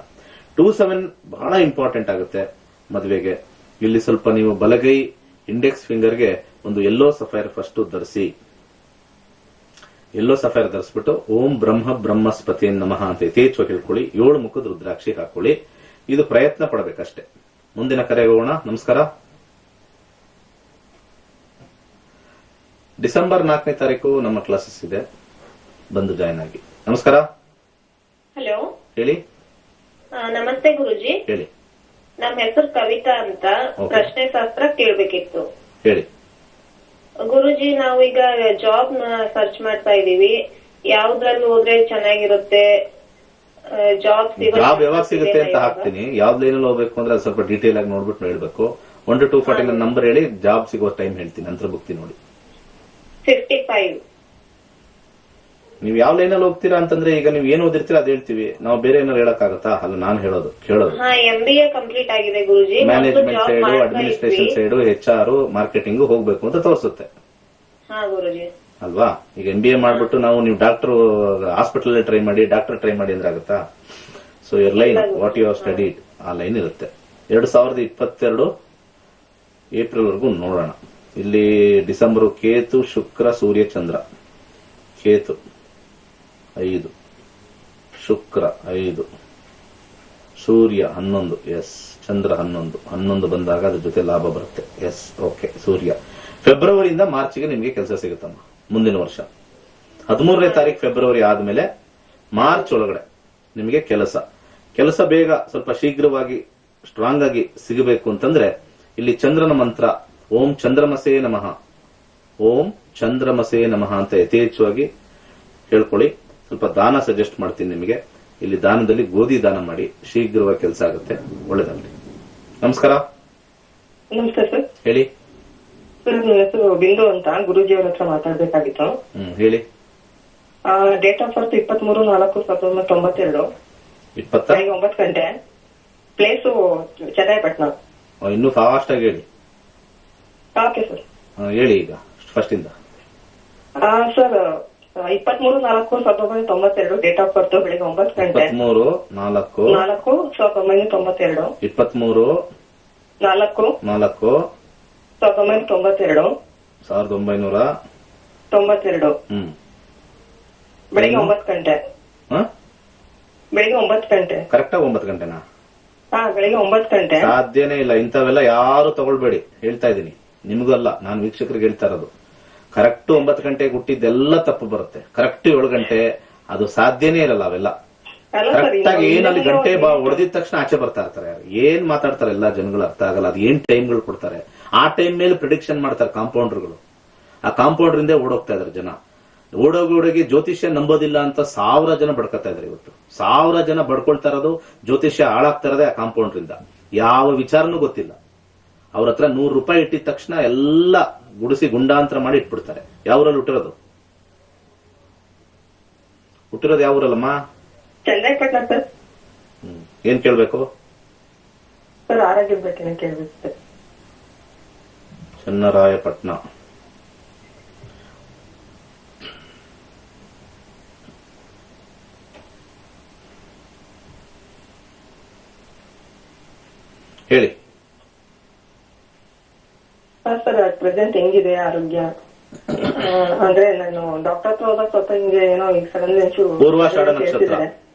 2, 7 ಬಹಳ ಇಂಪಾರ್ಟೆಂಟ್ ಆಗುತ್ತೆ ಮದುವೆಗೆ. ಇಲ್ಲಿ ಸ್ವಲ್ಪ ನೀವು ಬಲಗೈ ಇಂಡೆಕ್ಸ್ ಫಿಂಗರ್ಗೆ ಒಂದು ಯೆಲ್ಲೋ ಸಫೈರ್ ಫಸ್ಟ್ ಧರಿಸಿ. ಯೆಲ್ಲೋ ಸಫೈರ್ ಧರಿಸ್ಬಿಟ್ಟು ಓಂ ಬ್ರಹ್ಮ ಬ್ರಹ್ಮಸ್ಪತಿ ನಮಃ ಅಂತ ಯಥೇಚ್ಛವಾಗಿ ಹೇಳ್ಕೊಳ್ಳಿ. 7 ಮುಖದ ರುದ್ರಾಕ್ಷಿ ಹಾಕೊಳ್ಳಿ. ಇದು ಪ್ರಯತ್ನ ಪಡಬೇಕಷ್ಟೇ. ಮುಂದಿನ ಕರೆಗೆ ಹೋಗೋಣ. ನಮಸ್ಕಾರ. ಡಿಸೆಂಬರ್ 4ನೇ ತಾರೀಕು ನಮ್ಮ ಕ್ಲಾಸಸ್ ಇದೆ, ಬಂದು ಜಾಯ್ನ್ ಆಗಿ. ನಮಸ್ಕಾರ. ಹಲೋ, ಹೇಳಿ. ನಮಸ್ತೆ ಗುರುಜಿ. ಹೇಳಿ. ನಮ್ಮ ಹೆಸರು ಕವಿತಾ ಅಂತ. ಪ್ರಶ್ನೆ ಶಾಸ್ತ್ರ ಕೇಳ್ಬೇಕಿತ್ತು. ಹೇಳಿ. ಗುರುಜಿ, ನಾವೀಗ ಜಾಬ್ ನ ಸರ್ಚ್ ಮಾಡ್ತಾ ಇದೀವಿ. ಯಾವ್ದ್ರಲ್ಲಿ ಹೋದ್ರೆ ಚೆನ್ನಾಗಿರುತ್ತೆ ಜಾಬ್ ಜಾಬ್ ಯಾವಾಗ ಸಿಗುತ್ತೆ ಅಂತ ಹಾಕ್ತೀನಿ. ಯಾವ್ದು ಲೈನಲ್ಲಿ ಹೋಗ್ಬೇಕು ಅಂದ್ರೆ ಅದು ಸ್ವಲ್ಪ ಡೀಟೇಲ್ ಆಗಿ ನೋಡ್ಬಿಟ್ಟು ಹೇಳ್ಬೇಕು. 1 to 240 ನಂಬರ್ ಹೇಳಿ, ಜಾಬ್ ಸಿಗೋ ಟೈಮ್ ಹೇಳ್ತೀನಿ, ನಂತರ ಬುಕ್ತಿ ನೋಡಿ. 55. ನೀವು ಯಾವ ಲೈನಲ್ಲಿ ಹೋಗ್ತೀರಾ ಅಂತಂದ್ರೆ, ಈಗ ನೀವು ಏನು ಓದಿರ್ತೀರಾ ಅದ್ ಹೇಳ್ತೀವಿ, ನಾವು ಬೇರೆ ಏನಾದ್ರು ಹೇಳಕ್ಕಾಗತ್ತಾ? ಅಲ್ಲ, ನಾನು ಕೇಳೋದು MBA ಕಂಪ್ಲೀಟ್ ಆಗಿದೆ ಗುರುಜಿ. Management side, administration side, HR, marketing ಹೋಗ್ಬೇಕು ಅಂತ ತೋರಿಸುತ್ತೆ ಅಲ್ವಾ? ಈಗ MBA ಮಾಡ್ಬಿಟ್ಟು ನೀವು ಡಾಕ್ಟರ್ ಹಾಸ್ಪಿಟಲ್ ಟ್ರೈ ಮಾಡಿ, ಡಾಕ್ಟರ್ ಟ್ರೈ ಮಾಡಿ ಅಂದ್ರೆ ಆಗುತ್ತಾ? So your line what you have studied, ಆ ಲೈನ್ ಇರುತ್ತೆ. 2022 ಏಪ್ರಿಲ್ ವರೆಗೂ ನೋಡೋಣ. ಇಲ್ಲಿ ಡಿಸೆಂಬರ್ ಕೇತು, ಶುಕ್ರ, ಸೂರ್ಯ, ಚಂದ್ರ. ಕೇತು 5, ಶುಕ್ರ 5, ಸೂರ್ಯ 11, ಎಸ್, ಚಂದ್ರ 11 ಬಂದಾಗ ಅದ್ರ ಜೊತೆ ಲಾಭ ಬರುತ್ತೆ. S, okay. ಸೂರ್ಯ ಫೆಬ್ರವರಿಯಿಂದ ಮಾರ್ಚ್ಗೆ ನಿಮಗೆ ಕೆಲಸ ಸಿಗುತ್ತಮ್ಮ ಮುಂದಿನ ವರ್ಷ. 13ನೇ ತಾರೀಕು ಫೆಬ್ರವರಿ ಆದ್ಮೇಲೆ ಮಾರ್ಚ್ ಒಳಗಡೆ ನಿಮಗೆ ಕೆಲಸ ಬೇಗ ಸ್ವಲ್ಪ ಶೀಘ್ರವಾಗಿ ಸ್ಟ್ರಾಂಗ್ ಆಗಿ ಸಿಗಬೇಕು ಅಂತಂದ್ರೆ ಇಲ್ಲಿ ಚಂದ್ರನ ಮಂತ್ರ ಓಂ ಚಂದ್ರಮಸೇ ನಮಃ, ಓಂ ಚಂದ್ರಮಸೇ ನಮಃ ಅಂತ ಯಥೇಚ್ಛವಾಗಿ ಹೇಳ್ಕೊಳ್ಳಿ. ಸ್ವಲ್ಪ ದಾನ ಸಜೆಸ್ಟ್ ಮಾಡ್ತೀನಿ ನಿಮಗೆ. ಇಲ್ಲಿ ದಾನದಲ್ಲಿ ಗೋಧಿ ದಾನ ಮಾಡಿ, ಶೀಘ್ರವಾಗಿ ಕೆಲಸ ಆಗುತ್ತೆ. ಒಳ್ಳೆದಾಗಲಿ. ನಮಸ್ಕಾರ. ನಮಸ್ತೆ ಸರ್. ಹೇಳಿ ಸರ್, ನನ್ನ ಹೆಸರು ಬಿಂದು ಅಂತ, ಗುರೂಜಿ ಅವ್ರ ಹತ್ರ ಮಾತಾಡ್ಬೇಕಾಗಿತ್ತು. ಹೇಳಿ. ಡೇಟ್ ಆಫ್ ಬರ್ತ್ 23/4/1992, 9 ಗಂಟೆ. ಪ್ಲೇಸು ಚನ್ನರಾಯಪಟ್ಟಣ. ಇನ್ನು ಫಾಸ್ಟ್ ಆಗಿ ಹೇಳಿ. Okay sir. ಹೇಳಿ ಈಗ ಫಸ್ಟ್ ಇಂದ. ಸರ್, 23/4/1992 ಡೇಟ್ ಆಫ್ ಬರ್ತ್, ಬೆಳಿಗ್ಗೆ 9 ಗಂಟೆ. 23/4/1992. 23/4/1992. 1992. ಬೆಳಿಗ್ಗೆ 9 ಗಂಟೆ. ಬೆಳಿಗ್ಗೆ 9 ಗಂಟೆ. ಕರೆಕ್ಟಾಗಿ 9 ಗಂಟೆನಾ? ಬೆಳಿಗ್ಗೆ 9 ಗಂಟೆ. ಸಾಧ್ಯನೇ ಇಲ್ಲ. ಇಂಥವೆಲ್ಲ ಯಾರು ತಗೊಳ್ಬೇಡಿ, ಹೇಳ್ತಾ ಇದ್ದೀನಿ. ನಿಮಗಲ್ಲ, ನಾನು ವೀಕ್ಷಕರಿಗೆ ಹೇಳ್ತಾ ಇರೋದು. ಕರೆಕ್ಟ್ 9 ಗಂಟೆಗೆ ಹುಟ್ಟಿದ್ದೆಲ್ಲ ತಪ್ಪು ಬರುತ್ತೆ. ಕರೆಕ್ಟ್ 7 ಗಂಟೆ ಅದು ಸಾಧ್ಯನೇ ಇರಲ್ಲ. ಅವೆಲ್ಲ ಕರೆಕ್ಟ್ ಆಗಿ ಏನಲ್ಲಿ ಗಂಟೆ ಹೊಡೆದಿದ ತಕ್ಷಣ ಆಚೆ ಬರ್ತಾ ಇರ್ತಾರೆ. ಏನ್ ಮಾತಾಡ್ತಾರೆ ಎಲ್ಲ ಜನಗಳು ಅರ್ಥ ಆಗಲ್ಲ. ಅದು ಏನ್ ಟೈಮ್ಗಳು ಕೊಡ್ತಾರೆ, ಆ ಟೈಮ್ ಮೇಲೆ ಪ್ರಿಡಿಕ್ಷನ್ ಮಾಡ್ತಾರೆ ಕಾಂಪೌಂಡರ್ಗಳು. ಆ ಕಾಂಪೌಂಡರ್ ಇಂದ ಓಡೋಗ್ತಾ ಇದಾರೆ ಜನ. ಓಡೋಗಿ ಜ್ಯೋತಿಷ್ಯ ನಂಬೋದಿಲ್ಲ ಅಂತ 1000 ಜನ ಬಡ್ಕೊತಾ ಇದಾರೆ. ಇವತ್ತು 1000 ಜನ ಬಡ್ಕೊಳ್ತಾ ಇರೋದು, ಜ್ಯೋತಿಷ್ಯ ಹಾಳಾಗ್ತಾ ಇರೋದೇ ಆ ಕಾಂಪೌಂಡರ್ ಇಂದ. ಯಾವ ವಿಚಾರನೂ ಗೊತ್ತಿಲ್ಲ. ಅವ್ರ ಹತ್ರ 100 ರೂಪಾಯಿ ಇಟ್ಟಿದ ತಕ್ಷಣ ಎಲ್ಲ ಗುಡಿಸಿ ಗುಂಡಾಂತರ ಮಾಡಿ ಇಟ್ಬಿಡ್ತಾರೆ. ಯಾವೂರಲ್ಲಿ ಹುಟ್ಟಿರೋದು ಯಾವೂರಲ್ಲಮ್ಮ? ಚನ್ನರಾಯಪಟ್ಟಣ ಸರ್. ಏನ್ ಕೇಳ್ಬೇಕು ಸರ್? ಆರೋಗ್ಯದ ಬಗ್ಗೆ ಕೇಳ್ಬೇಕು ಸರ್. ಚನ್ನರಾಯಪಟ್ಟಣ. ಹೇಳಿ. ಸರ್, ಪ್ರೆಸೆಂಟ್ ಹೆಂಗಿದೆ ಆರೋಗ್ಯ? ಅಂದ್ರೆ ನಾನು ಡಾಕ್ಟರ್ ಹತ್ರ ಹೋದಾಗ ಸ್ವಲ್ಪ ಹಿಂಗೆ ಏನೋ ಈಗ ಸಡನ್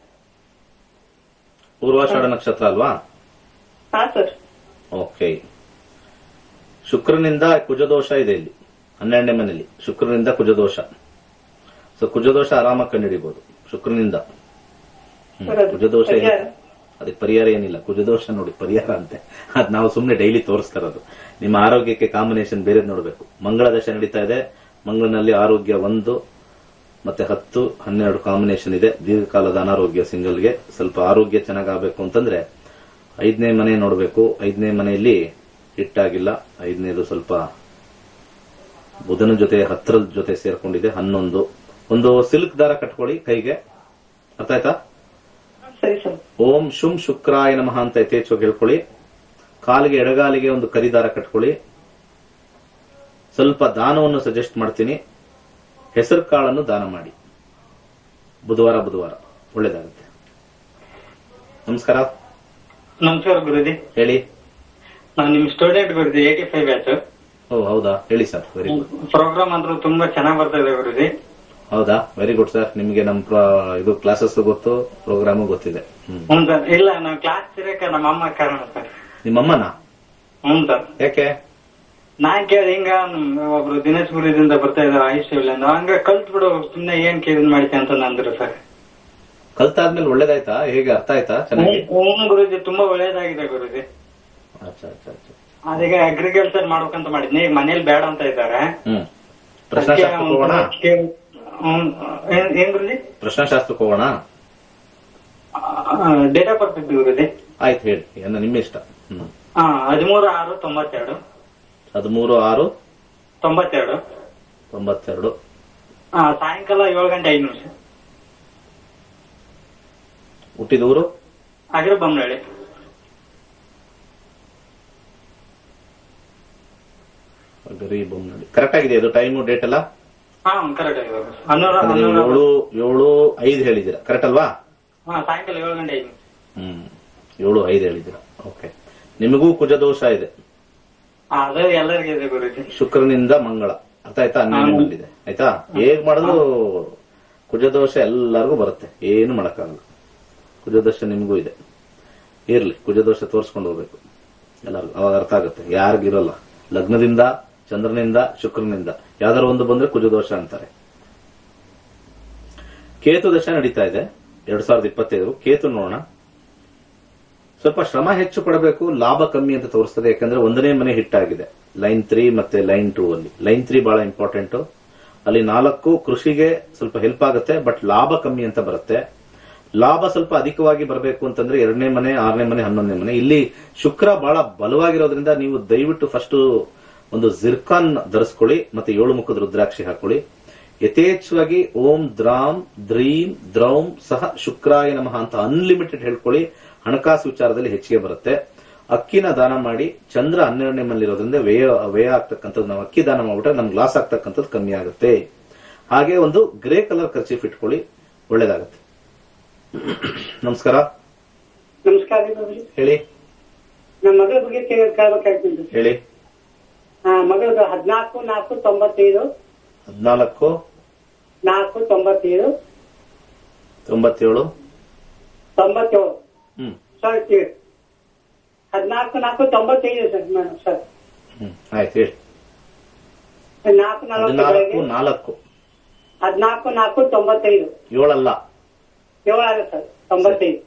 ಪೂರ್ವಾಷಾಢ ನಕ್ಷತ್ರ ಅಲ್ವಾ? ಹಾ ಸರ್. ಓಕೆ. ಶುಕ್ರನಿಂದ ಕುಜದೋಷ ಇದೆ ಇಲ್ಲಿ 12ನೇ ಮನೆಯಲ್ಲಿ. ಶುಕ್ರನಿಂದ ಕುಜದೋಷ. ಸೊ ಕುಜದೋಷ ಆರಾಮಾಗಿ ಕಂಡುಹಿಡಿಬಹುದು ಶುಕ್ರನಿಂದ. ಕುಜದೋಷ ಅದಕ್ಕೆ ಪರಿಹಾರ ಏನಿಲ್ಲ. ಕುಜದೋಷ ನೋಡಿ ಪರಿಹಾರ ಅಂತೆ, ಅದ್ ನಾವು ಸುಮ್ನೆ ಡೈಲಿ ತೋರಿಸ್ತಾ ಇರೋದು. ನಿಮ್ಮ ಆರೋಗ್ಯಕ್ಕೆ ಕಾಂಬಿನೇಷನ್ ಬೇರೆ ನೋಡಬೇಕು. ಮಂಗಳ ದಶೆ ನಡೀತಾ ಇದೆ. ಮಂಗಳನಲ್ಲಿ ಆರೋಗ್ಯ 1 ಮತ್ತೆ 10, 12 ಕಾಂಬಿನೇಷನ್ ಇದೆ. ದೀರ್ಘಕಾಲದ ಅನಾರೋಗ್ಯ ಸಿಂಗಲ್ಗೆ. ಸ್ವಲ್ಪ ಆರೋಗ್ಯ ಚೆನ್ನಾಗಾಗಬೇಕು ಅಂತಂದ್ರೆ 5ನೇ ಮನೆ ನೋಡಬೇಕು. 5ನೇ ಮನೆಯಲ್ಲಿ ಹಿಟ್ಟಾಗಿಲ್ಲ. 5ನೇದು ಸ್ವಲ್ಪ ಬುಧನ ಜೊತೆ 10ರ ಜೊತೆ ಸೇರ್ಕೊಂಡಿದೆ. 11. ಒಂದು ಸಿಲ್ಕ್ ದಾರ ಕಟ್ಕೊಳ್ಳಿ ಕೈಗೆ. ಅರ್ಥ ಆಯ್ತಾ? ಓಂ ಶುಂ ಶುಕ್ರಾಯ ನಮಃ ಅಂತ ಯಥೇಚ್ಛವಾಗಿ ಹೇಳ್ಕೊಳ್ಳಿ. ಕಾಲಿಗೆ, ಎಡಗಾಲಿಗೆ ಒಂದು ಕರಿದಾರ ಕಟ್ಕೊಳ್ಳಿ. ಸ್ವಲ್ಪ ದಾನವನ್ನು ಸಜೆಸ್ಟ್ ಮಾಡ್ತೀನಿ. ಹೆಸರು ಕಾಳನ್ನು ದಾನ ಮಾಡಿ ಬುಧವಾರ ಒಳ್ಳೇದಾಗುತ್ತೆ. ನಮಸ್ಕಾರ. ನಮಸ್ಕಾರ ಗುರುಜಿ. ಹೇಳಿ. ನಾನು ನಿಮ್ ಸ್ಟೂಡೆಂಟ್ ಗುರುಜಿ, 85 ಬ್ಯಾಚ್. ಓ ಹೌದಾ? ಹೇಳಿ ಸರ್. Very good. ಪ್ರೋಗ್ರಾಮ್ ಅಂದ್ರೂ ತುಂಬಾ ಚೆನ್ನಾಗ್ ಬರ್ತಾ ಇದೆ ಗುರುಜಿ. ಹೌದಾ? Very good sir. ನಿಮ್ಗೆ ನಮ್ ಇದು ಕ್ಲಾಸಸ್ ಗೊತ್ತು, ಪ್ರೋಗ್ರಾಮು ಗೊತ್ತಿದೆ. ಸರ್. ಇಲ್ಲ, ನಾವು ಕ್ಲಾಸ್ ಸೇರಕ್ಕೆ ನಮ್ಮ ಅಮ್ಮ ಕಾರಣ ಸರ್. ನಿಮ್ಮಮ್ಮನ? ಸರ್. ಯಾಕೆ? ನಾನ್ ಕೇಳಿ ಹಿಂಗ ಒಬ್ರು ದಿನೇಶ್ ಗುರುಜಿಂದ ಬರ್ತಾ ಇದ್ದಾರೆ ಆಯುಷ್ಯ ಹಂಗ ಕಲ್ತ್ ಬಿಡು ಸುಮ್ನೆ ಏನ್ ಕೇಳಿ ಮಾಡಿತೆ ಅಂತ ಅಂದ್ರು ಸರ್. ಕಲ್ತಾದ್ಮೇಲೆ ಒಳ್ಳೇದಾಯ್ತಾ? ಹೇಗೆ ಅರ್ಥ ಆಯ್ತಾ? ಚೆನ್ನಾಗಿ ಗುರುಜಿ ತುಂಬಾ ಒಳ್ಳೇದಾಗಿದೆ ಗುರುಜಿ. ಅದೀಗ ಅಗ್ರಿಕಲ್ಚರ್ ಮಾಡ್ಬೇಕಂತ ಮಾಡಿದ್ನಿ. ಈಗ ಮನೇಲಿ ಬೇಡ ಅಂತ ಇದ್ದಾರೆ. ಪ್ರಶ್ನಾಶಾಸ್ತ್ರಕ್ಕೆ ಹೋಗೋಣ. ಡೇಟ್ ಆಫ್ ಬರ್ತ್ ಗುರುಜಿ. ಆಯ್ತು ಹೇಳಿ, ಏನ ನಿಮ್ಮ ಇಷ್ಟ. 13/6/92. 13/6/92. ಸಾಯಂಕಾಲ 7:05. ಹುಟ್ಟಿದೂರು ಆಗಿರೋ ಬೊಮ್ಮನಹಳ್ಳಿ. ಕರೆಕ್ಟ್ ಆಗಿದೆ ಅದು ಟೈಮು ಡೇಟ್ ಎಲ್ಲ? ಕರೆಕ್ಟ್ ಆಗಿದೆ. 7:05 ಹೇಳಿದ್ದೀರಾ, ಕರೆಕ್ಟ್ ಅಲ್ವಾ? ಸಾಯಂಕಾಲ 7:05. 7:05 ಹೇಳಿದ್ದೀರಾ. ಓಕೆ. ನಿಮಗೂ ಕುಜದೋಷ ಇದೆ. ಅದು ಎಲ್ಲರಿಗೂ ಇದೆ ಗುರುಜಿ. ಶುಕ್ರನಿಂದ ಮಂಗಳ, ಅರ್ಥ ಆಯ್ತಾ? 12 ಆಯ್ತಾ? ಹೇಗ್ ಮಾಡಿದ್ರು ಕುಜದೋಷ ಎಲ್ಲರಿಗೂ ಬರುತ್ತೆ, ಏನು ಮಾಡಕ್ಕಾಗಲ್ಲ. ಕುಜದೋಷ ನಿಮಗೂ ಇದೆ, ಇರ್ಲಿ. ಕುಜದೋಷ ತೋರಿಸ್ಕೊಂಡು ಹೋಗ್ಬೇಕು ಎಲ್ಲರಿಗೂ, ಅವಾಗ ಅರ್ಥ ಆಗುತ್ತೆ. ಯಾರಿಗಿರಲ್ಲ, ಲಗ್ನದಿಂದ, ಚಂದ್ರನಿಂದ, ಶುಕ್ರನಿಂದ ಯಾವ್ದಾರು ಒಂದು ಬಂದ್ರೆ ಕುಜದೋಷ ಅಂತಾರೆ. ಕೇತು ದಶ ನಡೀತಾ ಇದೆ 2025. ಕೇತು ನೋಡೋಣ. ಸ್ವಲ್ಪ ಶ್ರಮ ಹೆಚ್ಚು ಪಡಬೇಕು, ಲಾಭ ಕಮ್ಮಿ ಅಂತ ತೋರಿಸ್ತದೆ. ಯಾಕಂದ್ರೆ 1ನೇ ಮನೆ ಹಿಟ್ ಆಗಿದೆ, ಲೈನ್ 3 ಮತ್ತೆ ಲೈನ್ 2 ಅಲ್ಲಿ. ಲೈನ್ 3 ಬಹಳ ಇಂಪಾರ್ಟೆಂಟ್. ಅಲ್ಲಿ 4 ಕೃಷಿಗೆ ಸ್ವಲ್ಪ ಹೆಲ್ಪ್ ಆಗುತ್ತೆ, ಬಟ್ ಲಾಭ ಕಮ್ಮಿ ಅಂತ ಬರುತ್ತೆ. ಲಾಭ ಸ್ವಲ್ಪ ಅಧಿಕವಾಗಿ ಬರಬೇಕು ಅಂತಂದ್ರೆ 2ನೇ ಮನೆ, 6ನೇ ಮನೆ, 11ನೇ ಮನೆ. ಇಲ್ಲಿ ಶುಕ್ರ ಬಹಳ ಬಲವಾಗಿರೋದ್ರಿಂದ ನೀವು ದಯವಿಟ್ಟು ಫಸ್ಟ್ ಒಂದು ಜಿರ್ಕಾನ್ ಧರಿಸ್ಕೊಳ್ಳಿ, ಮತ್ತೆ 7 ಮುಖದ ರುದ್ರಾಕ್ಷಿ ಹಾಕೊಳ್ಳಿ. ಯಥೇಚ್ಛವಾಗಿ ಓಂ ದ್ರಾಂ ದ್ರೀಂ ದ್ರೌಂ ಸಹ ಶುಕ್ರಾಯ ನಮಃ ಅಂತ ಅನ್ಲಿಮಿಟೆಡ್ ಹೇಳ್ಕೊಳ್ಳಿ. ಹಣಕಾಸು ವಿಚಾರದಲ್ಲಿ ಹೆಚ್ಚಿಗೆ ಬರುತ್ತೆ. ಅಕ್ಕಿನ ದಾನ ಮಾಡಿ. ಚಂದ್ರ 12ನೇ ಮನೆಯಲ್ಲಿರೋದ್ರಿಂದ ವ್ಯಯ ಆಗ್ತಕ್ಕಂಥದ್ದು, ನಾವು ಅಕ್ಕಿ ದಾನ ಮಾಡ್ಬಿಟ್ರೆ ನಮ್ಗೆ ಲಾಸ್ ಆಗ್ತಕ್ಕಂಥದ್ದು ಕಮ್ಮಿ ಆಗುತ್ತೆ. ಹಾಗೆ ಒಂದು ಗ್ರೇ ಕಲರ್ ಕರ್ಚೀಫ್ ಇಟ್ಕೊಳ್ಳಿ, ಒಳ್ಳೇದಾಗುತ್ತೆ. ನಮಸ್ಕಾರ. ನಮಸ್ಕಾರ ಹೇಳಿ. ನಮ್ಮ ಮಗಳ ಬಗ್ಗೆ ಕೇಳಬೇಕಾಗ್ತದೆ. ಹೇಳಿ. ಮಗಳದು 14/4/95. 14/4/97. 97 ಸರ್. 14/4/95 ಸರ್. Madam sir. ಆಯ್ತು ಹೇಳಿ. 14/4/4. 14/4/95. 7 ಅಲ್ಲ, 7 ಆಗ ಸರ್. 95.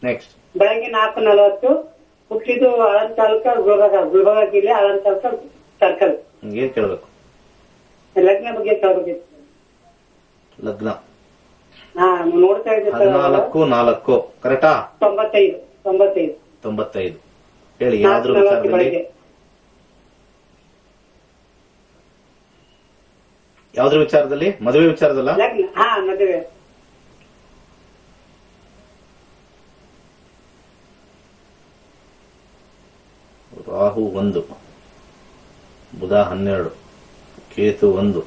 ನೆಕ್ಸ್ಟ್. ಬೆಳಗ್ಗೆ 4:40. ಹುಟ್ಟಿದ್ದು ಆಳಂದ ತಾಲೂಕ, ಗುಲ್ಬರ್ಗ ಜಿಲ್ಲೆ, ಆಳಂದ ತಾಲೂಕ ಸರ್ಕಲ್. ಏನ್ ಕೇಳ್ಬೇಕು? ಲಗ್ನ ಬಗ್ಗೆ ಕೇಳಬೇಕಿತ್ತು. ಲಗ್ನ ನೋಡ್ತಾ ಇದ್ದೆ ಸರ್. 14/4 ಕರೆಕ್ಟಾ? 95. ಹೇಳಿ. ಯಾವ್ದ್ರ ವಿಚಾರದಲ್ಲಿ? ಯಾವ್ದ್ರ ವಿಚಾರದಲ್ಲಿ? ಮದುವೆ ವಿಚಾರದಲ್ಲ? ಲಗ್ನ. ಮದುವೆ. ರಾಹು 1, ಬುಧ 12, ಕೇತು 1.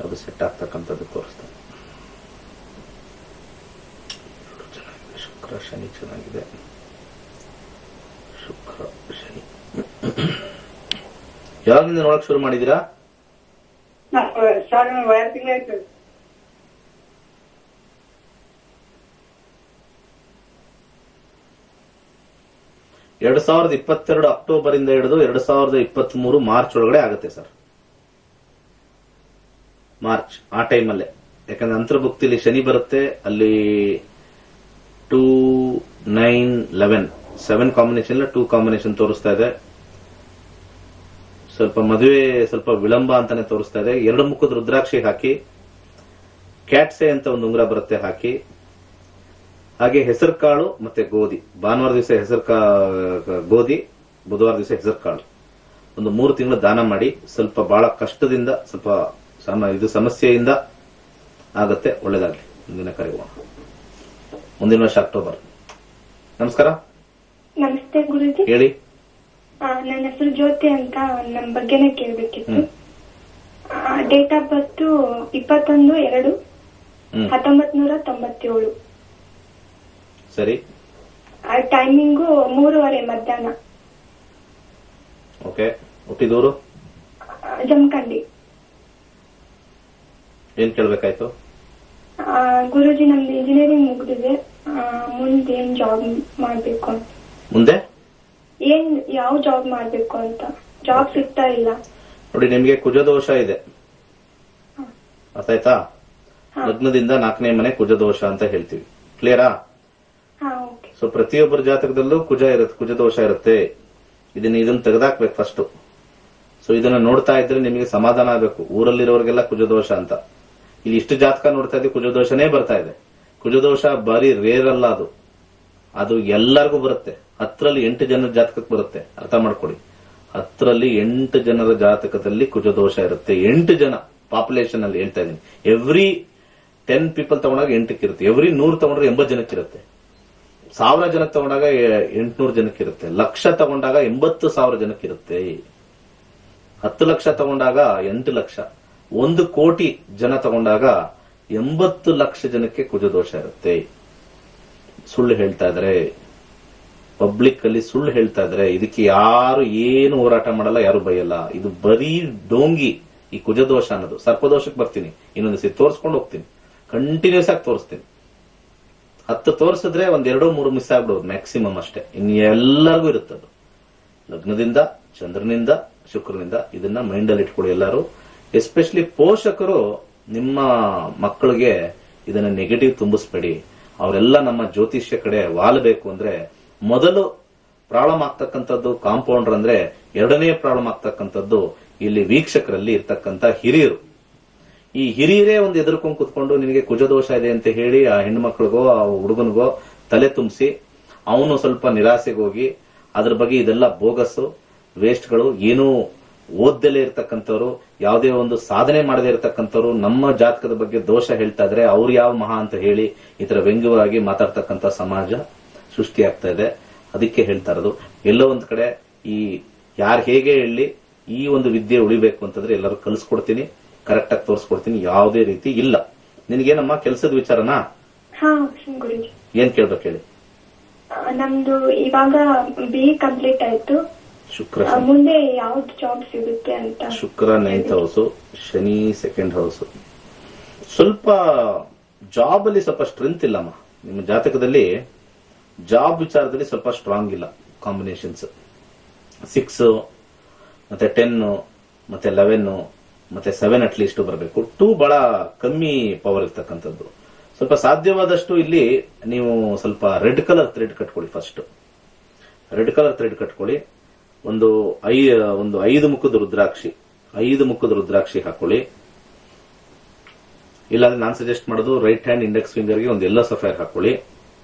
ಅದು ಸೆಟ್ ಆಗ್ತಕ್ಕಂಥದ್ದು ತೋರಿಸ್ತಾರೆ. ಶುಕ್ರ ಶನಿ ಚೆನ್ನಾಗಿದೆ. ಶುಕ್ರ ಶನಿ ಯಾವಾಗಿಂದ ನೋಡಕ್ ಶುರು ಮಾಡಿದೀರಾ? ಸರ್ 2 ತಿಂಗಳಾಯ್ತು. 2022 ಅಕ್ಟೋಬರ್ ಇಂದ ಹಿಡಿದು 2023 ಮಾರ್ಚ್ ಒಳಗಡೆ ಆಗುತ್ತೆ ಸರ್. ಮಾರ್ಚ್ ಆ ಟೈಮಲ್ಲೇ. ಯಾಕಂದ್ರೆ ಅಂತರ್ಭುಕ್ತಿಲಿ ಶನಿ ಬರುತ್ತೆ. ಅಲ್ಲಿ 2, 9, 11 7 ಕಾಂಬಿನೇಷನ್ ಇಲ್ಲ, 2 ಕಾಂಬಿನೇಷನ್ ತೋರಿಸ್ತಾ ಇದೆ. ಸ್ವಲ್ಪ ಮದುವೆ ಸ್ವಲ್ಪ ವಿಳಂಬ ಅಂತಾನೆ ತೋರಿಸ್ತಾ ಇದೆ. 2 ಮುಖದ ರುದ್ರಾಕ್ಷಿ ಹಾಕಿ, ಕ್ಯಾಟ್ಸೆ ಅಂತ ಒಂದು ಉಂಗುರ ಬರುತ್ತೆ ಹಾಕಿ, ಹಾಗೆ ಹೆಸರು ಕಾಳು ಮತ್ತೆ ಗೋಧಿ. ಭಾನುವಾರ ದಿವಸ ಗೋಧಿ, ಬುಧವಾರ ದಿವಸ ಹೆಸರು ಕಾಳು ಒಂದು 3 ತಿಂಗಳು ದಾನ ಮಾಡಿ. ಸ್ವಲ್ಪ ಬಹಳ ಕಷ್ಟದಿಂದ, ಸ್ವಲ್ಪ ಇದು ಸಮಸ್ಯೆಯಿಂದ ಆಗತ್ತೆ. ಒಳ್ಳೇದಾಗ್ಲಿ. ಮುಂದಿನ ಕರೆಯುವ. ಮುಂದಿನ ವರ್ಷ ಅಕ್ಟೋಬರ್. ನಮಸ್ಕಾರ. ನಮಸ್ತೆ ಗುರುಜಿ. ಹೇಳಿ. ನನ್ನ ಹೆಸರು ಜ್ಯೋತಿ ಅಂತ. ನಮ್ಮ ಬಗ್ಗೆನೇ ಕೇಳ್ಬೇಕಿತ್ತು. Date of birth 21/2/1997. ಸರಿ. ಟೈಮಿಂಗು 3:30 ಮಧ್ಯಾಹ್ನ. ಓಕೆ. ಹುಟ್ಟಿದೂರು? ಜಮಖಂಡಿ. ಏನ್ ಕೇಳ್ಬೇಕಾಯ್ತು? ಗುರುಜಿ ನಮ್ದು ಇಂಜಿನಿಯರಿಂಗ್ ಮುಗಿದಿದೆ. ಮುಂದೆ ಏನ್ ಜಾಬ್ ಮಾಡ್ಬೇಕು ಅಂತ. ಮುಂದೆ ಯಾವ ಜಾಬ್ ಮಾಡ್ಬೇಕು ಅಂತ. ಜಾಬ್ ಸಿಗ್ತಾ ಇಲ್ಲ ನೋಡಿ. ನಿಮ್ಗೆ ಕುಜದೋಷ ಇದೆ, ಅರ್ಥ ಆಯ್ತಾ? ಲಗ್ನದಿಂದ 4ನೇ ಮನೆ ಕುಜದೋಷ ಅಂತ ಹೇಳ್ತೀವಿ. ಕ್ಲಿಯರಾ? ಸೊ ಪ್ರತಿಯೊಬ್ಬರ ಜಾತಕದಲ್ಲೂ ಕುಜದೋಷ ಇರುತ್ತೆ. ಇದನ್ನ ತೆಗೆದಾಕ್ಬೇಕು ಫಸ್ಟ್. ಸೊ ಇದನ್ನ ನೋಡ್ತಾ ಇದ್ರೆ ನಿಮಗೆ ಸಮಾಧಾನ ಆಗಬೇಕು. ಊರಲ್ಲಿರೋರಿಗೆಲ್ಲ ಕುಜದೋಷ ಅಂತ, ಇಲ್ಲಿ ಇಷ್ಟು ಜಾತಕ ನೋಡ್ತಾ ಇದ್ರೆ ಕುಜದೋಷನೇ ಬರ್ತಾ ಇದೆ. ಕುಜದೋಷ ಬರೀ ರೇರ್ ಅಲ್ಲ, ಅದು ಎಲ್ಲರಿಗೂ ಬರುತ್ತೆ. 10ರಲ್ಲಿ 8 ಜನರ ಜಾತಕಕ್ಕೆ ಬರುತ್ತೆ. ಅರ್ಥ ಮಾಡ್ಕೊಳ್ಳಿ, 10ರಲ್ಲಿ 8 ಜನರ ಜಾತಕದಲ್ಲಿ ಕುಜದೋಷ ಇರುತ್ತೆ. 8 ಜನ ಪಾಪ್ಯುಲೇಷನ್ ಅಲ್ಲಿ ಹೇಳ್ತಾ ಇದೀನಿ. ಎವ್ರಿ 10 ಪೀಪಲ್ ತಗೊಂಡಾಗ 8ಕ್ಕೆ ಇರುತ್ತೆ. ಎವ್ರಿ 100 ತಗೊಂಡ್ರೆ 80 ಜನಕ್ಕೆ ಇರುತ್ತೆ. 1000 ಜನಕ್ಕೆ ತಗೊಂಡಾಗ 800 ಜನಕ್ಕೆ ಇರುತ್ತೆ. ಲಕ್ಷ ತಗೊಂಡಾಗ 80,000 ಜನಕ್ಕೆ ಇರುತ್ತೆ. 10 ಲಕ್ಷ ತಗೊಂಡಾಗ 8 ಲಕ್ಷ. 1 ಕೋಟಿ ಜನ ತಗೊಂಡಾಗ 80 ಲಕ್ಷ ಜನಕ್ಕೆ ಕುಜದೋಷ ಇರುತ್ತೆ. ಸುಳ್ಳು ಹೇಳ್ತಾ ಇದಾರೆ, ಪಬ್ಲಿಕ್ ಅಲ್ಲಿ ಸುಳ್ಳು ಹೇಳ್ತಾ ಇದಾರೆ. ಇದಕ್ಕೆ ಯಾರು ಏನು ಹೋರಾಟ ಮಾಡಲ್ಲ, ಯಾರು ಬೈಯಲ್ಲ. ಇದು ಬರೀ ಡೋಂಗಿ ಈ ಕುಜದೋಷ ಅನ್ನೋದು. ಸರ್ಪದೋಷಕ್ಕೆ ಬರ್ತೀನಿ, ಇನ್ನೊಂದು ಸತಿ ತೋರಿಸ್ಕೊಂಡು ಹೋಗ್ತೀನಿ, ಕಂಟಿನ್ಯೂಸ್ ಆಗಿ ತೋರಿಸ್ತೀನಿ. 10 ತೋರಿಸಿದ್ರೆ 1, 2, 3 ಮಿಸ್ ಆಗ್ಬಿಡೋದು ಮ್ಯಾಕ್ಸಿಮಮ್ ಅಷ್ಟೇ. ಇನ್ನು ಎಲ್ಲರಿಗೂ ಇರುತ್ತದು, ಲಗ್ನದಿಂದ, ಚಂದ್ರನಿಂದ, ಶುಕ್ರನಿಂದ. ಇದನ್ನ ಮೈಂಡ್ ಅಲ್ಲಿ ಇಟ್ಕೊಳ್ಳಿ ಎಲ್ಲರೂ. ಎಸ್ಪೆಷಲಿ ಪೋಷಕರು ನಿಮ್ಮ ಮಕ್ಕಳಿಗೆ ಇದನ್ನ ನೆಗೆಟಿವ್ ತುಂಬಿಸ್ಬೇಡಿ. ಅವರೆಲ್ಲ ನಮ್ಮ ಜ್ಯೋತಿಷ್ಯ ಕಡೆ ವಾಲಬೇಕು ಅಂದ್ರೆ ಮೊದಲು ಪ್ರಾಬ್ಲಮ್ ಆಗ್ತಕ್ಕಂಥದ್ದು ಕಾಂಪೌಂಡರ್ ಅಂದ್ರೆ, ಎರಡನೇ ಪ್ರಾಬ್ಲಮ್ ಆಗ್ತಕ್ಕಂಥದ್ದು ಇಲ್ಲಿ ವೀಕ್ಷಕರಲ್ಲಿ ಇರ್ತಕ್ಕಂಥ ಹಿರಿಯರು. ಈ ಹಿರಿಯರೇ ಒಂದು ಎದುರ್ಕೊಂಡು ಕುತ್ಕೊಂಡು ನಿನಗೆ ಕುಜದೋಷ ಇದೆ ಅಂತ ಹೇಳಿ ಆ ಹೆಣ್ಮಕ್ಳಿಗೋ ಆ ಹುಡುಗನಿಗೋ ತಲೆ ತುಂಬಿಸಿ ಅವನು ಸ್ವಲ್ಪ ನಿರಾಸೆಗೆ ಹೋಗಿ ಅದ್ರ ಬಗ್ಗೆ ಇದೆಲ್ಲ ಬೋಗಸ್ಸು ವೇಸ್ಟ್ಗಳು, ಏನೂ ಓದ್ದಲೇ ಇರ್ತಕ್ಕಂಥವ್ರು, ಯಾವುದೇ ಒಂದು ಸಾಧನೆ ಮಾಡದೇ ಇರತಕ್ಕಂಥವ್ರು ನಮ್ಮ ಜಾತಕದ ಬಗ್ಗೆ ದೋಷ ಹೇಳ್ತಾ ಇದ್ರೆ ಅವ್ರು ಯಾವ ಮಹಾ ಅಂತ ಹೇಳಿ ಈ ತರ ವ್ಯಂಗ್ಯವಾಗಿ ಮಾತಾಡ್ತಕ್ಕಂಥ ಸಮಾಜ ಸೃಷ್ಟಿಯಾಗ್ತಾ ಇದೆ. ಅದಕ್ಕೆ ಹೇಳ್ತಾ ಇರೋದು, ಎಲ್ಲೋ ಒಂದ್ ಕಡೆ ಈ ಯಾರು ಹೇಗೆ ಹೇಳಿ ಈ ಒಂದು ವಿದ್ಯೆ ಉಳಿಬೇಕು ಅಂತಂದ್ರೆ ಎಲ್ಲರೂ ಕಲಿಸ್ಕೊಡ್ತೀನಿ, ಕರೆಕ್ಟ್ ಆಗಿ ತೋರಿಸ್ಕೊಡ್ತೀನಿ, ಯಾವುದೇ ರೀತಿ ಇಲ್ಲ. ನಿನಗೇನಮ್ಮ ಕೆಲಸದ ವಿಚಾರನಾ? ಹಾ ಗುರುಜಿ. ಏನ್ ಕೇಳ್ಬೇಕು ಹೇಳಿ. ನಮ್ದು ಇವಾಗ BE ಕಂಪ್ಲೀಟ್ ಆಯ್ತು. ಶುಕ್ರ ಮುಂದೆ ಯಾವ್ದು ಜಾಬ್ ಸಿಗುತ್ತೆ ಅಂತ. ಶುಕ್ರ 9th house, Shani 2nd house. ಸ್ವಲ್ಪ ಜಾಬ್ ಅಲ್ಲಿ ಸ್ವಲ್ಪ ಸ್ಟ್ರೆಂತ್ ಇಲ್ಲಮ್ಮ ನಿಮ್ಮ ಜಾತಕದಲ್ಲಿ. ಜಾಬ್ ವಿಚಾರದಲ್ಲಿ ಸ್ವಲ್ಪ ಸ್ಟ್ರಾಂಗ್ ಇಲ್ಲ. ಕಾಂಬಿನೇಷನ್ಸ್ 6 ಮತ್ತೆ 10 ಮತ್ತೆ 11 ಮತ್ತೆ 7 ಅಟ್ಲೀಸ್ಟ್ ಬರಬೇಕು. 2 ಬಹಳ ಕಮ್ಮಿ ಪವರ್ ಇರ್ತಕ್ಕಂಥದ್ದು. ಸ್ವಲ್ಪ ಸಾಧ್ಯವಾದಷ್ಟು ಇಲ್ಲಿ ನೀವು ಸ್ವಲ್ಪ ರೆಡ್ ಕಲರ್ ಥ್ರೆಡ್ ಕಟ್ಕೊಳ್ಳಿ. ಫಸ್ಟ್ ರೆಡ್ ಕಲರ್ ಥ್ರೆಡ್ ಕಟ್ಕೊಳ್ಳಿ. ಒಂದು 5 ಮುಖದ ರುದ್ರಾಕ್ಷಿ, 5 ಮುಖದ ರುದ್ರಾಕ್ಷಿ ಹಾಕೊಳ್ಳಿ. ಇಲ್ಲಾಂದ್ರೆ ನಾನು ಸಜೆಸ್ಟ್ ಮಾಡೋದು ರೈಟ್ ಹ್ಯಾಂಡ್ ಇಂಡೆಕ್ಸ್ ಫಿಂಗರ್ಗೆ ಒಂದು ಯೆಲ್ಲೋ ಸಫೈರ್ ಹಾಕೊಳ್ಳಿ.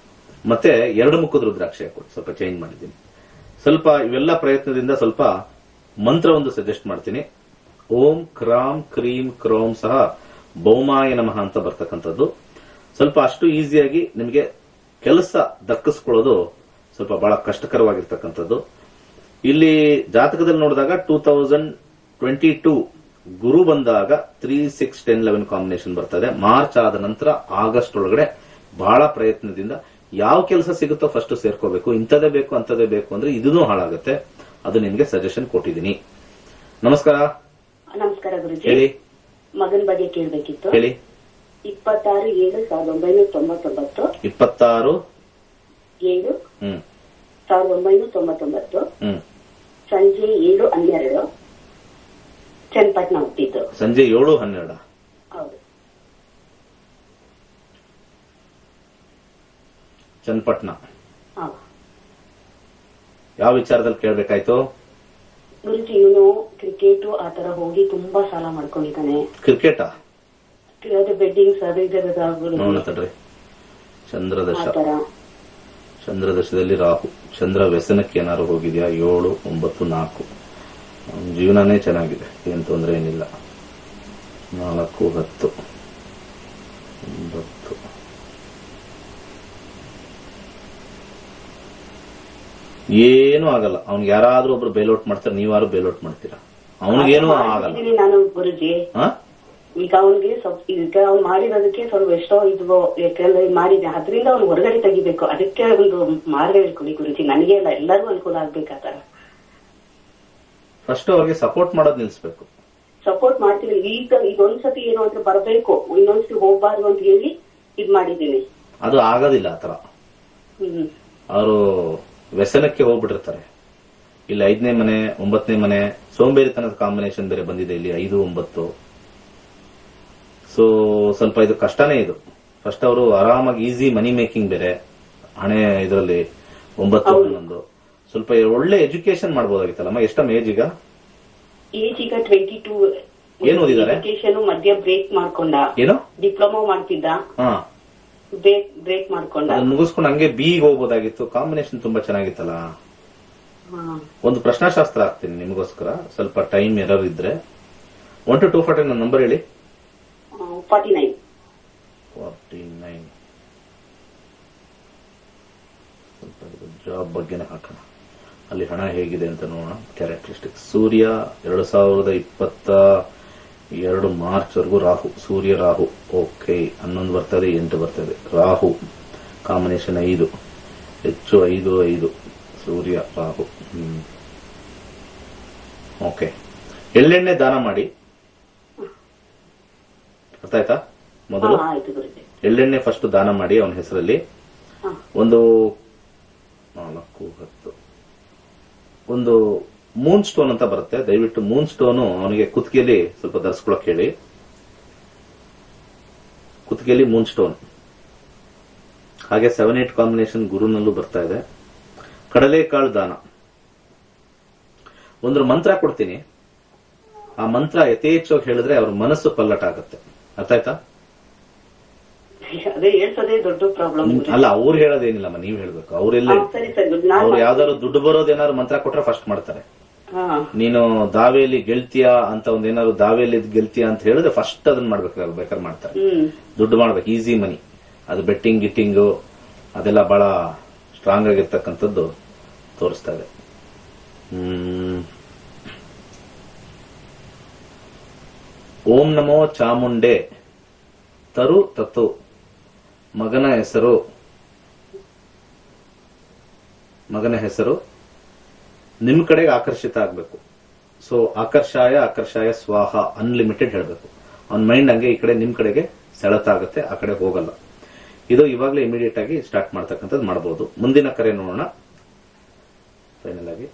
ಮತ್ತೆ 2 ಮುಖದ ರುದ್ರಾಕ್ಷಿ ಹಾಕೊಳ್ಳಿ. ಸ್ವಲ್ಪ ಚೇಂಜ್ ಮಾಡಿದ್ದೀನಿ. ಸ್ವಲ್ಪ ಇವೆಲ್ಲ ಪ್ರಯತ್ನದಿಂದ ಸ್ವಲ್ಪ ಮಂತ್ರ ಒಂದು ಸಜೆಸ್ಟ್ ಮಾಡ್ತೀನಿ. ಓಂ ಕ್ರಾಂ ಕ್ರೀಂ ಕ್ರೋಂ ಸಹ ಭೌಮಾಯ ನಮಃ ಅಂತ ಬರ್ತಕ್ಕಂಥದ್ದು. ಸ್ವಲ್ಪ ಅಷ್ಟು ಈಸಿಯಾಗಿ ನಿಮಗೆ ಕೆಲಸ ದಕ್ಕಿಸ್ಕೊಳ್ಳೋದು ಸ್ವಲ್ಪ ಬಹಳ ಕಷ್ಟಕರವಾಗಿರ್ತಕ್ಕಂಥದ್ದು. ಇಲ್ಲಿ ಜಾತಕದಲ್ಲಿ ನೋಡಿದಾಗ 2022 ಗುರು ಬಂದಾಗ 3, 6, 10, 11 ಕಾಂಬಿನೇಷನ್ ಬರ್ತದೆ. ಮಾರ್ಚ್ ಆದ ನಂತರ ಆಗಸ್ಟ್ ಒಳಗಡೆ ಬಹಳ ಪ್ರಯತ್ನದಿಂದ ಯಾವ ಕೆಲಸ ಸಿಗುತ್ತೋ ಫಸ್ಟ್ ಸೇರ್ಕೋಬೇಕು. ಇಂಥದೇ ಬೇಕು ಅಂತದೇ ಬೇಕು ಅಂದ್ರೆ ಇದೂ ಹಾಳಾಗುತ್ತೆ. ಅದು ನಿಮ್ಗೆ ಸಜೆಷನ್ ಕೊಟ್ಟಿದ್ದೀನಿ. ನಮಸ್ಕಾರ. ನಮಸ್ಕಾರ ಗುರುಜಿ. ಹೇಳಿ. ಮಗನ ಬಗ್ಗೆ ಕೇಳಬೇಕಿತ್ತು. ಹೇಳಿ. 26/7/1999. 26/7/1999. ಸಂಜೆ 7:12 ಚನ್ನಪಟ್ಟಣ ಹುಟ್ಟಿದ್ದು. ಸಂಜೆ 7:12. ಹೌದು. ಚನ್ನಪಟ್ಟಣ. ಯಾವ ವಿಚಾರದಲ್ಲಿ ಕೇಳಬೇಕಾಯ್ತು ಗುರುಜಿ? ಇವನು ಕ್ರಿಕೆಟ್ ಆತರ ಹೋಗಿ ತುಂಬಾ ಸಾಲ ಮಾಡ್ಕೊಂಡಿದ್ದಾನೆ. ಕ್ರಿಕೆಟಾ? ಬೆಡ್ಡಿಂಗ್ಸ್ ಅದು ನೋಡತ್ತಡ್ರಿ. ಚಂದ್ರದಶ, ಚಂದ್ರದಶದಲ್ಲಿ ರಾಹು. ಚಂದ್ರ ವ್ಯಸನಕ್ಕೆ ಏನಾರು ಹೋಗಿದ್ಯಾ? 7, 9, 4. ಜೀವನನೇ ಚೆನ್ನಾಗಿದೆ, ಏನ್ ತೊಂದರೆ ಏನಿಲ್ಲ. 4, 10, 9. ಏನೂ ಆಗಲ್ಲ. ಅವ್ನಿಗೆ ಯಾರಾದ್ರೂ ಒಬ್ರು ಬೇಲೌಟ್ ಮಾಡ್ತಾರೆ, ನೀವಾರು ಬೇಲೌಟ್ ಮಾಡ್ತೀರಾ. ಅವನಿಗೇನು ಆಗಲ್ಲ. ನಾನು ಗುರುಜಿ ಈಗ ಅವನಿಗೆ ಈಗ ಅವ್ನು ಮಾಡಿರೋದಕ್ಕೆ ಸ್ವಲ್ಪ ಎಷ್ಟೋ ಇದ್ವೋ, ಯಾಕಂದ್ರೆ ಮಾಡಿದ್ದೆ ಅದರಿಂದ ಅವ್ನು ಹೊರಗಡೆ ತೆಗಿಬೇಕು. ಅದಕ್ಕೆ ಒಂದು ಮಾರ್ಗ ಹೇಳ್ಕೊಡಿ ಗುರುಜಿ. ನನಗೆ ಅಲ್ಲ, ಎಲ್ಲರಿಗೂ ಅನುಕೂಲ ಆಗ್ಬೇಕಾತರ. ಫಸ್ಟ್ ಅವ್ರಿಗೆ ಸಪೋರ್ಟ್ ಮಾಡೋದು ನಿಲ್ಸ್ಬೇಕು. ಸಪೋರ್ಟ್ ಮಾಡ್ತೀನಿ. ಈಗ ಒಂದ್ಸತಿ ಏನು ಅಂತ ಬರ್ಬೇಕು, ಇನ್ನೊಂದ್ಸತಿ ಹೋಗ್ಬಾರ್ದು ಅಂತ ಹೇಳಿ ಇದ್ ಮಾಡಿದ್ದೀನಿ. ಅದು ಆಗೋದಿಲ್ಲ ಆತರ. ಅವರು ವ್ಯಸನಕ್ಕೆ ಹೋಗ್ಬಿಟ್ಟಿರ್ತಾರೆ. ಇಲ್ಲಿ 5ನೇ ಮನೆ, 9ನೇ ಮನೆ, ಸೋಂಬೇರಿತನದ ಕಾಂಬಿನೇಷನ್ ಬೇರೆ ಬಂದಿದೆ ಇಲ್ಲಿ 5, 9. ಸೊ ಸ್ವಲ್ಪ ಇದು ಕಷ್ಟನೇ. ಇದು ಫಸ್ಟ್ ಅವರು ಆರಾಮಾಗಿ ಈಸಿ ಮನಿ ಮೇಕಿಂಗ್ ಬೇರೆ ಹಣೆ ಇದರಲ್ಲಿ 9, 11. ಸ್ವಲ್ಪ ಒಳ್ಳೆ ಎಜುಕೇಶನ್ ಮಾಡ್ಬೋದಾಗಿತ್ತಲ್ಲಮ್ಮ. ಎಷ್ಟಮ್ಮ ಏಜ್ ಈಗ? ಏಜ್ ಈಗ 22. ಏನ್ ಓದಿದ್ದಾರೆ? ಎಜುಕೇಶನ್ ಮಧ್ಯ ಬ್ರೇಕ್ ಮಾಡ್ಕೊಂಡ. ಏನು ಡಿಪ್ಲೊಮಾ ಮಾಡ್ತಿದ್ದ, ಹಾ ಬ್ರೇಕ್ ಮಾಡ್ಕೊಂಡ. ಅದನ್ನ ಮುಗಿಸ್ಕೊಂಡು ಹಂಗೆ ಬಿಗೆ ಹೋಗ್ಬೋದಾಗಿತ್ತು. ಕಾಂಬಿನೇಷನ್ ತುಂಬಾ ಚೆನ್ನಾಗಿತ್ತಲ್ಲ. ಒಂದು ಪ್ರಶ್ನಾಶಾಸ್ತ್ರ ಹಾಕ್ತೀನಿ ನಿಮಗೋಸ್ಕರ, ಸ್ವಲ್ಪ ಟೈಮ್ ಎರರ್ ಇದ್ರೆ. 1 to 240 ನನ್ನ ನಂಬರ್ ಹೇಳಿ. 49. ಸ್ವಲ್ಪ ಜಾಬ್ ಬಗ್ಗೆನೇ ಹಾಕೋಣ, ಅಲ್ಲಿ ಹಣ ಹೇಗಿದೆ ಅಂತ ನೋಡೋಣ. ಕ್ಯಾರೆಕ್ಟರಿಸ್ಟಿಕ್ಸ್ ಸೂರ್ಯ 2022 ಮಾರ್ಚ್ ವರೆಗೂ ರಾಹು, ಸೂರ್ಯ ರಾಹು. ಓಕೆ, 11 ಬರ್ತದೆ, 8 ಬರ್ತದೆ. ರಾಹು ಕಾಂಬಿನೇಷನ್ 5, ಹೆಚ್ಚು 5 ಸೂರ್ಯ ರಾಹು. ಓಕೆ, ಎಳ್ಳೆಣ್ಣೆ ದಾನ ಮಾಡಿ. ಅರ್ಥ ಆಯ್ತಾ? ಮೊದಲು ಎಳ್ಳೆಣ್ಣೆ ಫಸ್ಟ್ ದಾನ ಮಾಡಿ ಅವನ ಹೆಸರಲ್ಲಿ. ಒಂದು 4, 10 ಒಂದು ಮೂನ್ ಸ್ಟೋನ್ ಅಂತ ಬರುತ್ತೆ. ದಯವಿಟ್ಟು ಮೂನ್ ಸ್ಟೋನು ಅವನಿಗೆ ಕುತ್ತಿಗೆಯಲ್ಲಿ ಸ್ವಲ್ಪ ಧರಿಸ್ಕೊಳಕ್ ಹೇಳಿ. ಕುತ್ತಿಗೆಯಲ್ಲಿ ಮೂನ್ ಸ್ಟೋನ್. ಹಾಗೆ 7-8 ಕಾಂಬಿನೇಷನ್ ಗುರುನಲ್ಲೂ ಬರ್ತಾ ಇದೆ. ಕಡಲೆಕಾಳು ದಾನ. ಒಂದು ಮಂತ್ರ ಕೊಡ್ತೀನಿ, ಆ ಮಂತ್ರ ಯಥೇಚ್ಛವಾಗಿ ಹೇಳಿದ್ರೆ ಅವ್ರ ಮನಸ್ಸು ಪಲ್ಲಟ ಆಗುತ್ತೆ. ಅರ್ಥ ಆಯ್ತಾ? ಅದೇ ಹೇಳ್ಸೋದೇ ದೊಡ್ಡ ಪ್ರಾಬ್ಲಮ್. ಅಲ್ಲ, ಅವ್ರು ಹೇಳೋದೇನಿಲ್ಲಮ್ಮ, ನೀವ್ ಹೇಳ್ಬೇಕು. ಅವ್ರೆಲ್ಲ ಅವ್ರು ಯಾವ್ದಾದ್ರು ದುಡ್ಡು ಬರೋದೇನಾದ್ರು ಮಂತ್ರ ಕೊಟ್ರೆ ಫಸ್ಟ್ ಮಾಡ್ತಾರೆ. ನೀನು ದಾವೇಲಿ ಗೆಲ್ತೀಯಾ ಅಂತ ಒಂದೇನಾದ್ರು ದಾವೇಲಿ ಗೆಲ್ತೀಯಾ ಅಂತ ಹೇಳಿದ್ರೆ ಫಸ್ಟ್ ಅದನ್ನ ಮಾಡ್ಬೇಕು, ಬೇಕಾದ್ರೆ ಮಾಡ್ತಾರೆ. ದುಡ್ಡು ಮಾಡ್ಬೇಕು, ಈಸಿ ಮನಿ. ಅದು ಬೆಟ್ಟಿಂಗ್ ಗಿಟ್ಟಿಂಗು ಅದೆಲ್ಲ ಬಹಳ ಸ್ಟ್ರಾಂಗ್ ಆಗಿರ್ತಕ್ಕಂಥದ್ದು ತೋರಿಸ್ತಾ ಇದೆ. ಓಂ ನಮೋ ಚಾಮುಂಡೆ ತರು ತತ್ತು. ಮಗನ ಹೆಸರು ನಿಮ್ ಕಡೆಗೆ ಆಕರ್ಷಿತ ಆಗ್ಬೇಕು. ಸೊ ಆಕರ್ಷಾಯ ಸ್ವಾಹ ಅನ್ಲಿಮಿಟೆಡ್ ಹೇಳ್ಬೇಕು. ಅವ್ನ ಮೈಂಡ್ ಹಂಗೆ ಈ ಕಡೆ ನಿಮ್ ಕಡೆಗೆ ಸೆಳೆತ ಆಗುತ್ತೆ, ಆ ಕಡೆ ಹೋಗಲ್ಲ. ಇದು ಇವಾಗಲೇ ಇಮಿಡಿಯೇಟ್ ಆಗಿ ಸ್ಟಾರ್ಟ್ ಮಾಡ್ತಕ್ಕಂಥದ್ದು ಮಾಡಬಹುದು. ಮುಂದಿನ ಕರೆ ನೋಡೋಣ. ಫೈನಲ್ ಆಗಿ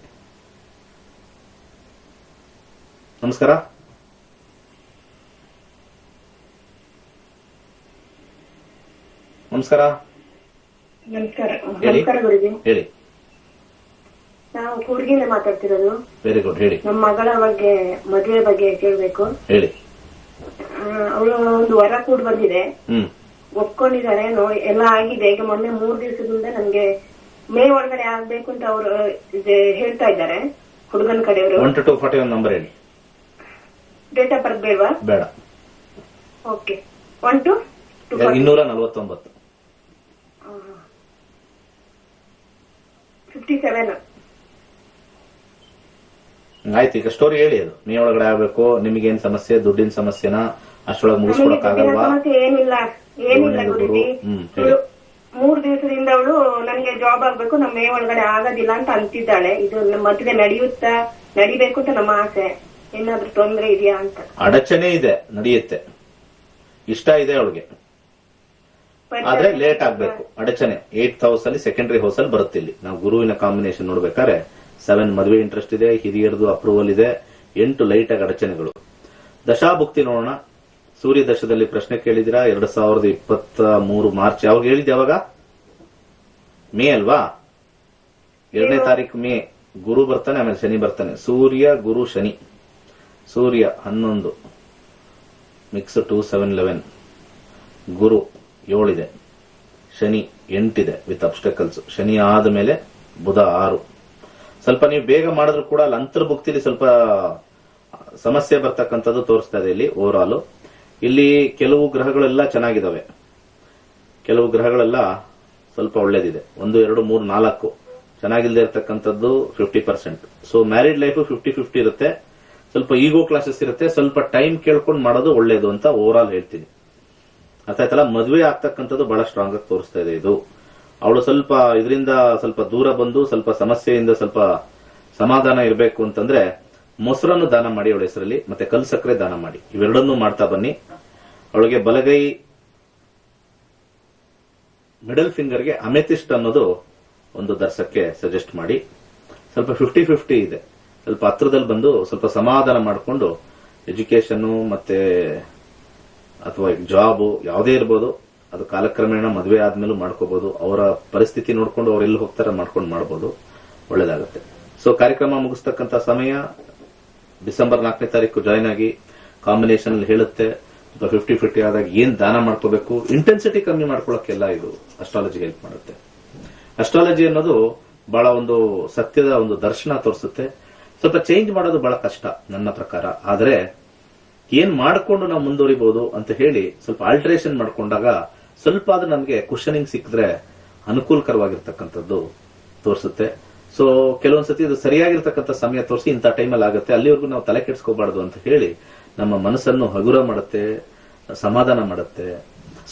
ನಮಸ್ಕಾರ. ನಮಸ್ಕಾರ. ನಮಸ್ಕಾರ ಗುರುಜಿ. ಹೇಳಿ. ನಾವು ಕೂರ್ಗಿಂದ ಮಾತಾಡ್ತಿರೋದು. ವೆರಿ ಗುಡ್, ಹೇಳಿ. ನಮ್ಮ ಮಗಳ ಬಗ್ಗೆ, ಮದುವೆ ಬಗ್ಗೆ ಕೇಳ್ಬೇಕು. ಹೇಳಿ. ಅವಳು ಒಂದು ವರ ಕೂಡ ಬಂದಿದೆ, ಒಪ್ಕೊಂಡಿದ್ದಾರೆ, ಎಲ್ಲ ಆಗಿದೆ. ಈಗ ಮೊನ್ನೆ 3 ದಿವಸದಿಂದ ನಮ್ಗೆ ಮೇ ಒಳಗಡೆ ಆಗ್ಬೇಕು ಅಂತ ಅವರು ಹೇಳ್ತಾ ಇದ್ದಾರೆ, ಹುಡುಗನ ಕಡೆಯವರು. 1 to 241 ನಂಬರ್ ಹೇಳಿ. ಡೇಟ್ ಆಫ್ ಬರ್ತ್ ಬೇಡವಾ? ಬೇಡ. ಓಕೆ. 1 to 249. 57. ಆಯ್ತು, ಈಗ ಸ್ಟೋರಿ ಹೇಳಿ. ಅದು ಮೇ ಒಳಗಡೆ ಆಗ್ಬೇಕು. ನಿಮಗೇನ್ ಸಮಸ್ಯೆ? ದುಡ್ಡಿನ ಸಮಸ್ಯೆನಾ? ಅಷ್ಟೊಳಗೆ ಮುಗಿಸ್ಕೊಳಕ್ ಆಗಲ್ವಾ? ಏನಿಲ್ಲ ಗುರುಜಿ. 3 ದಿವಸದಿಂದ ಅವಳು ನನ್ಗೆ ಜಾಬ್ ಆಗ್ಬೇಕು, ನಮ್ಮ ಮೇ ಒಳಗಡೆ ಆಗೋದಿಲ್ಲ ಅಂತ ಅಂತಿದ್ದಾಳೆ. ಇದು ಮದುವೆ ನಡಿಬೇಕು ಅಂತ ನಮ್ಮ ಆಸೆ. ಏನಾದ್ರೂ ತೊಂದ್ರೆ ಇದೆಯಾ ಅಂತ. ಅಡಚಣೆ ಇದೆ, ನಡೆಯುತ್ತೆ. ಇಷ್ಟ ಇದೆ ಅವಳಿಗೆ, ಆದ್ರೆ ಲೇಟ್ ಆಗ್ಬೇಕು. ಅಡಚಣೆ 8th ಹೌಸ್ ಅಲ್ಲಿ, ಸೆಕೆಂಡರಿ ಹೌಸ್ ಅಲ್ಲಿ ಬರುತ್ತೆ. ಇಲ್ಲಿ ನಾವು ಗುರುವಿನ ಕಾಂಬಿನೇಷನ್ ನೋಡ್ಬೇಕಾದ್ರೆ 7 ಮದುವೆ ಇಂಟ್ರೆಸ್ಟ್ ಇದೆ, ಹಿರಿಯರದು ಅಪ್ರೂವಲ್ ಇದೆ, 8 ಲೈಟ್ ಆಗಿ ಅಡಚಣೆಗಳು. ದಶಾಭುಕ್ತಿ ನೋಡೋಣ. ಸೂರ್ಯ ದಶದಲ್ಲಿ ಪ್ರಶ್ನೆ ಕೇಳಿದಿರಾ. 2023 ಮಾರ್ಚ್. ಯಾವಾಗ ಹೇಳಿದ್ದೆ? ಯಾವಾಗ? ಮೇ ಅಲ್ವಾ? 2ನೇ ತಾರೀಕು ಮೇ. ಗುರು ಬರ್ತಾನೆ, ಆಮೇಲೆ ಶನಿ ಬರ್ತಾನೆ. ಸೂರ್ಯ ಗುರು ಶನಿ. ಸೂರ್ಯ 11 ಮಿಕ್ಸ್ 2 7 11. ಗುರು 7 ಇದೆ, ಶನಿ 8 ಇದೆ ವಿತ್ ಅಬ್ಸ್ಟಕಲ್ಸ್. ಶನಿ ಆದ್ಮೇಲೆ ಬುಧ 6. ಸ್ವಲ್ಪ ನೀವು ಬೇಗ ಮಾಡಿದ್ರು ಕೂಡ ಅಲ್ಲಿ ಅಂತರ್ಭುಕ್ತಿಲಿ ಸ್ವಲ್ಪ ಸಮಸ್ಯೆ ಬರ್ತಕ್ಕಂಥದ್ದು ತೋರಿಸ್ತಾ ಇದೆ ಇಲ್ಲಿ ಓವರ್ ಆಲ್. ಇಲ್ಲಿ ಕೆಲವು ಗ್ರಹಗಳೆಲ್ಲ ಚೆನ್ನಾಗಿದ್ದಾವೆ, ಕೆಲವು ಗ್ರಹಗಳೆಲ್ಲ ಸ್ವಲ್ಪ ಒಳ್ಳೇದಿದೆ. 1 2 3 4 ಚೆನ್ನಾಗಿಲ್ಲದೆ ಇರತಕ್ಕಂಥದ್ದು 50%. ಸೊ ಮ್ಯಾರಿಡ್ ಲೈಫ್ 50-50 ಇರುತ್ತೆ. ಸ್ವಲ್ಪ ಈಗೋ ಕ್ಲಾಸಸ್ ಇರುತ್ತೆ. ಸ್ವಲ್ಪ ಟೈಮ್ ಕೇಳ್ಕೊಂಡು ಮಾಡೋದು ಒಳ್ಳೇದು ಅಂತ ಓವರ್ ಆಲ್ ಹೇಳ್ತೀನಿ. ಅರ್ಥ ಆಯ್ತಲ್ಲ? ಮದುವೆ ಆಗ್ತಕ್ಕಂಥದ್ದು ಬಹಳ ಸ್ಟ್ರಾಂಗ್ ಆಗಿ ತೋರಿಸ್ತಾ ಇದೆ ಇದು. ಅವಳು ಸ್ವಲ್ಪ ಇದರಿಂದ ಸ್ವಲ್ಪ ದೂರ ಬಂದು ಸ್ವಲ್ಪ ಸಮಸ್ಯೆಯಿಂದ ಸ್ವಲ್ಪ ಸಮಾಧಾನ ಇರಬೇಕು ಅಂತಂದ್ರೆ ಮೊಸರನ್ನು ದಾನ ಮಾಡಿ ಅವಳ ಹೆಸರಲ್ಲಿ, ಮತ್ತೆ ಕಲ್ಲು ಸಕ್ಕರೆ ದಾನ ಮಾಡಿ. ಇವೆರಡನ್ನೂ ಮಾಡ್ತಾ ಬನ್ನಿ. ಅವಳಿಗೆ ಬಲಗೈ ಮಿಡಲ್ ಫಿಂಗರ್ಗೆ ಅಮೆಥಿಸ್ಟ್ ಅನ್ನೋದು ಒಂದು ದರ್ಶಕ್ಕೆ ಸಜೆಸ್ಟ್ ಮಾಡಿ. ಸ್ವಲ್ಪ 50-50 ಇದೆ. ಸ್ವಲ್ಪ ಹತ್ರದಲ್ಲಿ ಬಂದು ಸ್ವಲ್ಪ ಸಮಾಧಾನ ಮಾಡಿಕೊಂಡು ಎಜುಕೇಶನ್ ಮತ್ತೆ ಅಥವಾ ಜಾಬ್ ಯಾವುದೇ ಇರ್ಬೋದು, ಅದು ಕಾಲಕ್ರಮೇಣ ಮದುವೆ ಆದ್ಮೇಲೂ ಮಾಡ್ಕೋಬಹುದು. ಅವರ ಪರಿಸ್ಥಿತಿ ನೋಡ್ಕೊಂಡು ಅವ್ರು ಎಲ್ಲಿ ಹೋಗ್ತಾರೆ ಮಾಡ್ಕೊಂಡು ಮಾಡಬಹುದು, ಒಳ್ಳೇದಾಗುತ್ತೆ. ಸೊ ಕಾರ್ಯಕ್ರಮ ಮುಗಿಸ್ತಕ್ಕಂಥ ಸಮಯ ಡಿಸೆಂಬರ್ 4ನೇ ತಾರೀಕು ಜಾಯ್ನ್ ಆಗಿ ಕಾಂಬಿನೇಷನ್ ಹೇಳುತ್ತೆ. 50-50 ಆದಾಗ ಏನ್ ದಾನ ಮಾಡ್ಕೋಬೇಕು, ಇಂಟೆನ್ಸಿಟಿ ಕಮ್ಮಿ ಮಾಡ್ಕೊಳ್ಳೋಕೆಲ್ಲ ಇದು ಅಸ್ಟ್ರಾಲಜಿ ಹೆಲ್ಪ್ ಮಾಡುತ್ತೆ. ಅಸ್ಟ್ರಾಲಜಿ ಅನ್ನೋದು ಬಹಳ ಒಂದು ಸತ್ಯದ ಒಂದು ದರ್ಶನ ತೋರಿಸುತ್ತೆ. ಸ್ವಲ್ಪ ಚೇಂಜ್ ಮಾಡೋದು ಬಹಳ ಕಷ್ಟ ನನ್ನ ಪ್ರಕಾರ. ಆದ್ರೆ ಏನ್ ಮಾಡ್ಕೊಂಡು ನಾವು ಮುಂದುವರಿಬಹುದು ಅಂತ ಹೇಳಿ ಸ್ವಲ್ಪ ಆಲ್ಟರೇಷನ್ ಮಾಡ್ಕೊಂಡಾಗ ಸ್ವಲ್ಪ ಆದ್ರೂ ನಮಗೆ ಕುಶನಿಂಗ್ ಸಿಕ್ಕಿದ್ರೆ ಅನುಕೂಲಕರವಾಗಿರ್ತಕ್ಕಂಥದ್ದು ತೋರಿಸುತ್ತೆ. ಸೊ ಕೆಲವೊಂದ್ಸತಿ ಇದು ಸರಿಯಾಗಿರ್ತಕ್ಕಂಥ ಸಮಯ ತೋರಿಸಿ ಇಂಥ ಟೈಮಲ್ಲಿ ಆಗುತ್ತೆ, ಅಲ್ಲಿವರೆಗೂ ನಾವು ತಲೆ ಕೆಡಿಸ್ಕೋಬಾರ್ದು ಅಂತ ಹೇಳಿ ನಮ್ಮ ಮನಸ್ಸನ್ನು ಹಗುರ ಮಾಡುತ್ತೆ, ಸಮಾಧಾನ ಮಾಡುತ್ತೆ.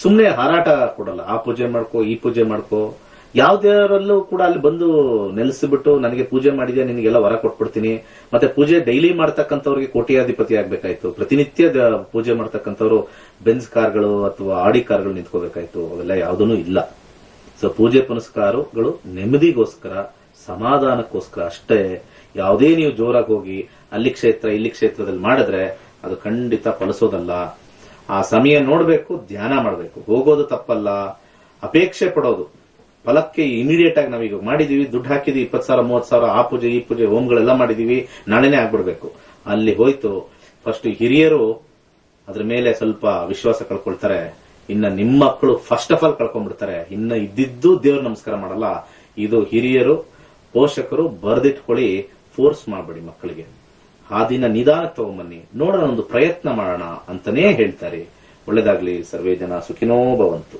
ಸುಮ್ಮನೆ ಹಾರಾಟ ಕೊಡಲ್ಲ. ಆ ಪೂಜೆ ಮಾಡ್ಕೋ, ಈ ಪೂಜೆ ಮಾಡ್ಕೋ, ಯಾವ್ದಾರಲ್ಲೂ ಕೂಡ ಅಲ್ಲಿ ಬಂದು ನೆಲೆಸಿಬಿಟ್ಟು ನನಗೆ ಪೂಜೆ ಮಾಡಿದ್ಯಾ, ನಿನಗೆಲ್ಲ ವರ ಕೊಟ್ಬಿಡ್ತೀನಿ. ಮತ್ತೆ ಪೂಜೆ ಡೈಲಿ ಮಾಡ್ತಕ್ಕಂಥವ್ರಿಗೆ ಕೋಟ್ಯಾಧಿಪತಿ ಆಗ್ಬೇಕಾಯ್ತು, ಪ್ರತಿನಿತ್ಯ ಪೂಜೆ ಮಾಡ್ತಕ್ಕಂಥವ್ರು ಬೆಂಜ್ ಕಾರ್ಗಳು ಅಥವಾ ಆಡಿ ಕಾರ್ಗಳು ನಿಂತ್ಕೋಬೇಕಾಯ್ತು, ಅವೆಲ್ಲ ಯಾವುದೂ ಇಲ್ಲ. ಸೊ ಪೂಜೆ ಪುನಸ್ಕಾರಗಳು ನೆಮ್ಮದಿಗೋಸ್ಕರ, ಸಮಾಧಾನಕ್ಕೋಸ್ಕರ ಅಷ್ಟೇ. ಯಾವುದೇ ನೀವು ಜೋರಾಗಿ ಹೋಗಿ ಅಲ್ಲಿ ಕ್ಷೇತ್ರ ಇಲ್ಲಿ ಕ್ಷೇತ್ರದಲ್ಲಿ ಮಾಡಿದ್ರೆ ಅದು ಖಂಡಿತ ಫಲಿಸೋದಲ್ಲ. ಆ ಸಮಯ ನೋಡ್ಬೇಕು, ಧ್ಯಾನ ಮಾಡಬೇಕು. ಹೋಗೋದು ತಪ್ಪಲ್ಲ, ಅಪೇಕ್ಷೆ ಪಡೋದು ಫಲಕ್ಕೆ ಇಮಿಡಿಯೇಟ್ ಆಗಿ ನಾವೀಗ ಮಾಡಿದೀವಿ, ದುಡ್ಡು ಹಾಕಿದೀವಿ 20,000 30,000, ಆ ಪೂಜೆ ಈ ಪೂಜೆ ಹೋಮಗಳೆಲ್ಲ ಮಾಡಿದೀವಿ, ನಾಳೆನೇ ಆಗ್ಬಿಡ್ಬೇಕು. ಅಲ್ಲಿ ಹೋಯ್ತು ಫಸ್ಟ್ ಹಿರಿಯರು ಅದ್ರ ಮೇಲೆ ಸ್ವಲ್ಪ ವಿಶ್ವಾಸ ಕಳ್ಕೊಳ್ತಾರೆ. ಇನ್ನ ನಿಮ್ಮ ಮಕ್ಕಳು ಫಸ್ಟ್ ಆಫ್ ಆಲ್ ಕಳ್ಕೊಂಡ್ಬಿಡ್ತಾರೆ. ಇನ್ನ ಇದ್ದಿದ್ದು ದೇವ್ರ ನಮಸ್ಕಾರ ಮಾಡಲ್ಲ. ಇದು ಹಿರಿಯರು ಪೋಷಕರು ಬರ್ದಿಟ್ಕೊಳ್ಳಿ, ಫೋರ್ಸ್ ಮಾಡಬೇಡಿ ಮಕ್ಕಳಿಗೆ. ಹಾದಿನ ನಿಧಾನ ತಗೊಂಬನ್ನಿ, ನೋಡೋಣ, ಒಂದು ಪ್ರಯತ್ನ ಮಾಡೋಣ ಅಂತಾನೇ ಹೇಳ್ತಾರೆ. ಒಳ್ಳೆದಾಗ್ಲಿ. ಸರ್ವೇ ಜನ ಸುಖಿನೋ ಭವಂತು.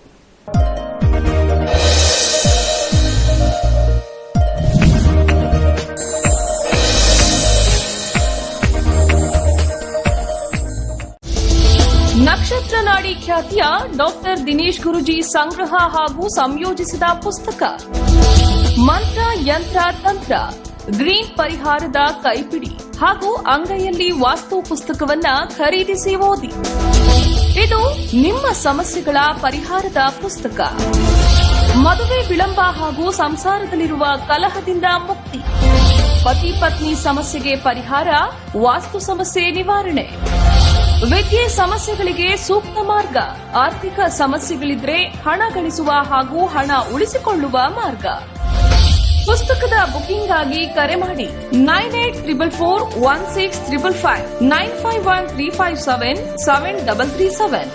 ನಕ್ಷತ್ರ ನಾಡಿ ಖ್ಯಾತಿಯ ಡಾಕ್ಟರ್ ದಿನೇಶ್ ಗುರುಜಿ ಸಂಗ್ರಹ ಹಾಗೂ ಸಂಯೋಜಿಸಿದ ಪುಸ್ತಕ ಮಂತ್ರ ಯಂತ್ರ ತಂತ್ರ, ಗ್ರೀನ್ ಪರಿಹಾರದ ಕೈಪಿಡಿ ಹಾಗೂ ಅಂಗೈಯಲ್ಲಿ ವಾಸ್ತು ಪುಸ್ತಕವನ್ನ ಖರೀದಿಸಿ ಓದಿ. ಇದು ನಿಮ್ಮ ಸಮಸ್ಯೆಗಳ ಪರಿಹಾರದ ಪುಸ್ತಕ. ಮದುವೆ ವಿಳಂಬ ಹಾಗೂ ಸಂಸಾರದಲ್ಲಿರುವ ಕಲಹದಿಂದ ಮುಕ್ತಿ, ಪತಿ ಪತ್ನಿ ಸಮಸ್ಯೆಗೆ ಪರಿಹಾರ, ವಾಸ್ತು ಸಮಸ್ಯೆ ನಿವಾರಣೆ, ವಿದ್ಯೆ ಸಮಸ್ಯೆಗಳಿಗೆ ಸೂಕ್ತ ಮಾರ್ಗ, ಆರ್ಥಿಕ ಸಮಸ್ಯೆಗಳಿದ್ರೆ ಹಣ ಗಳಿಸುವ ಹಾಗೂ ಹಣ ಉಳಿಸಿಕೊಳ್ಳುವ ಮಾರ್ಗ. ಪುಸ್ತಕದ ಬುಕಿಂಗ್ ಆಗಿ ಕರೆ ಮಾಡಿ 9844416555 9513577337.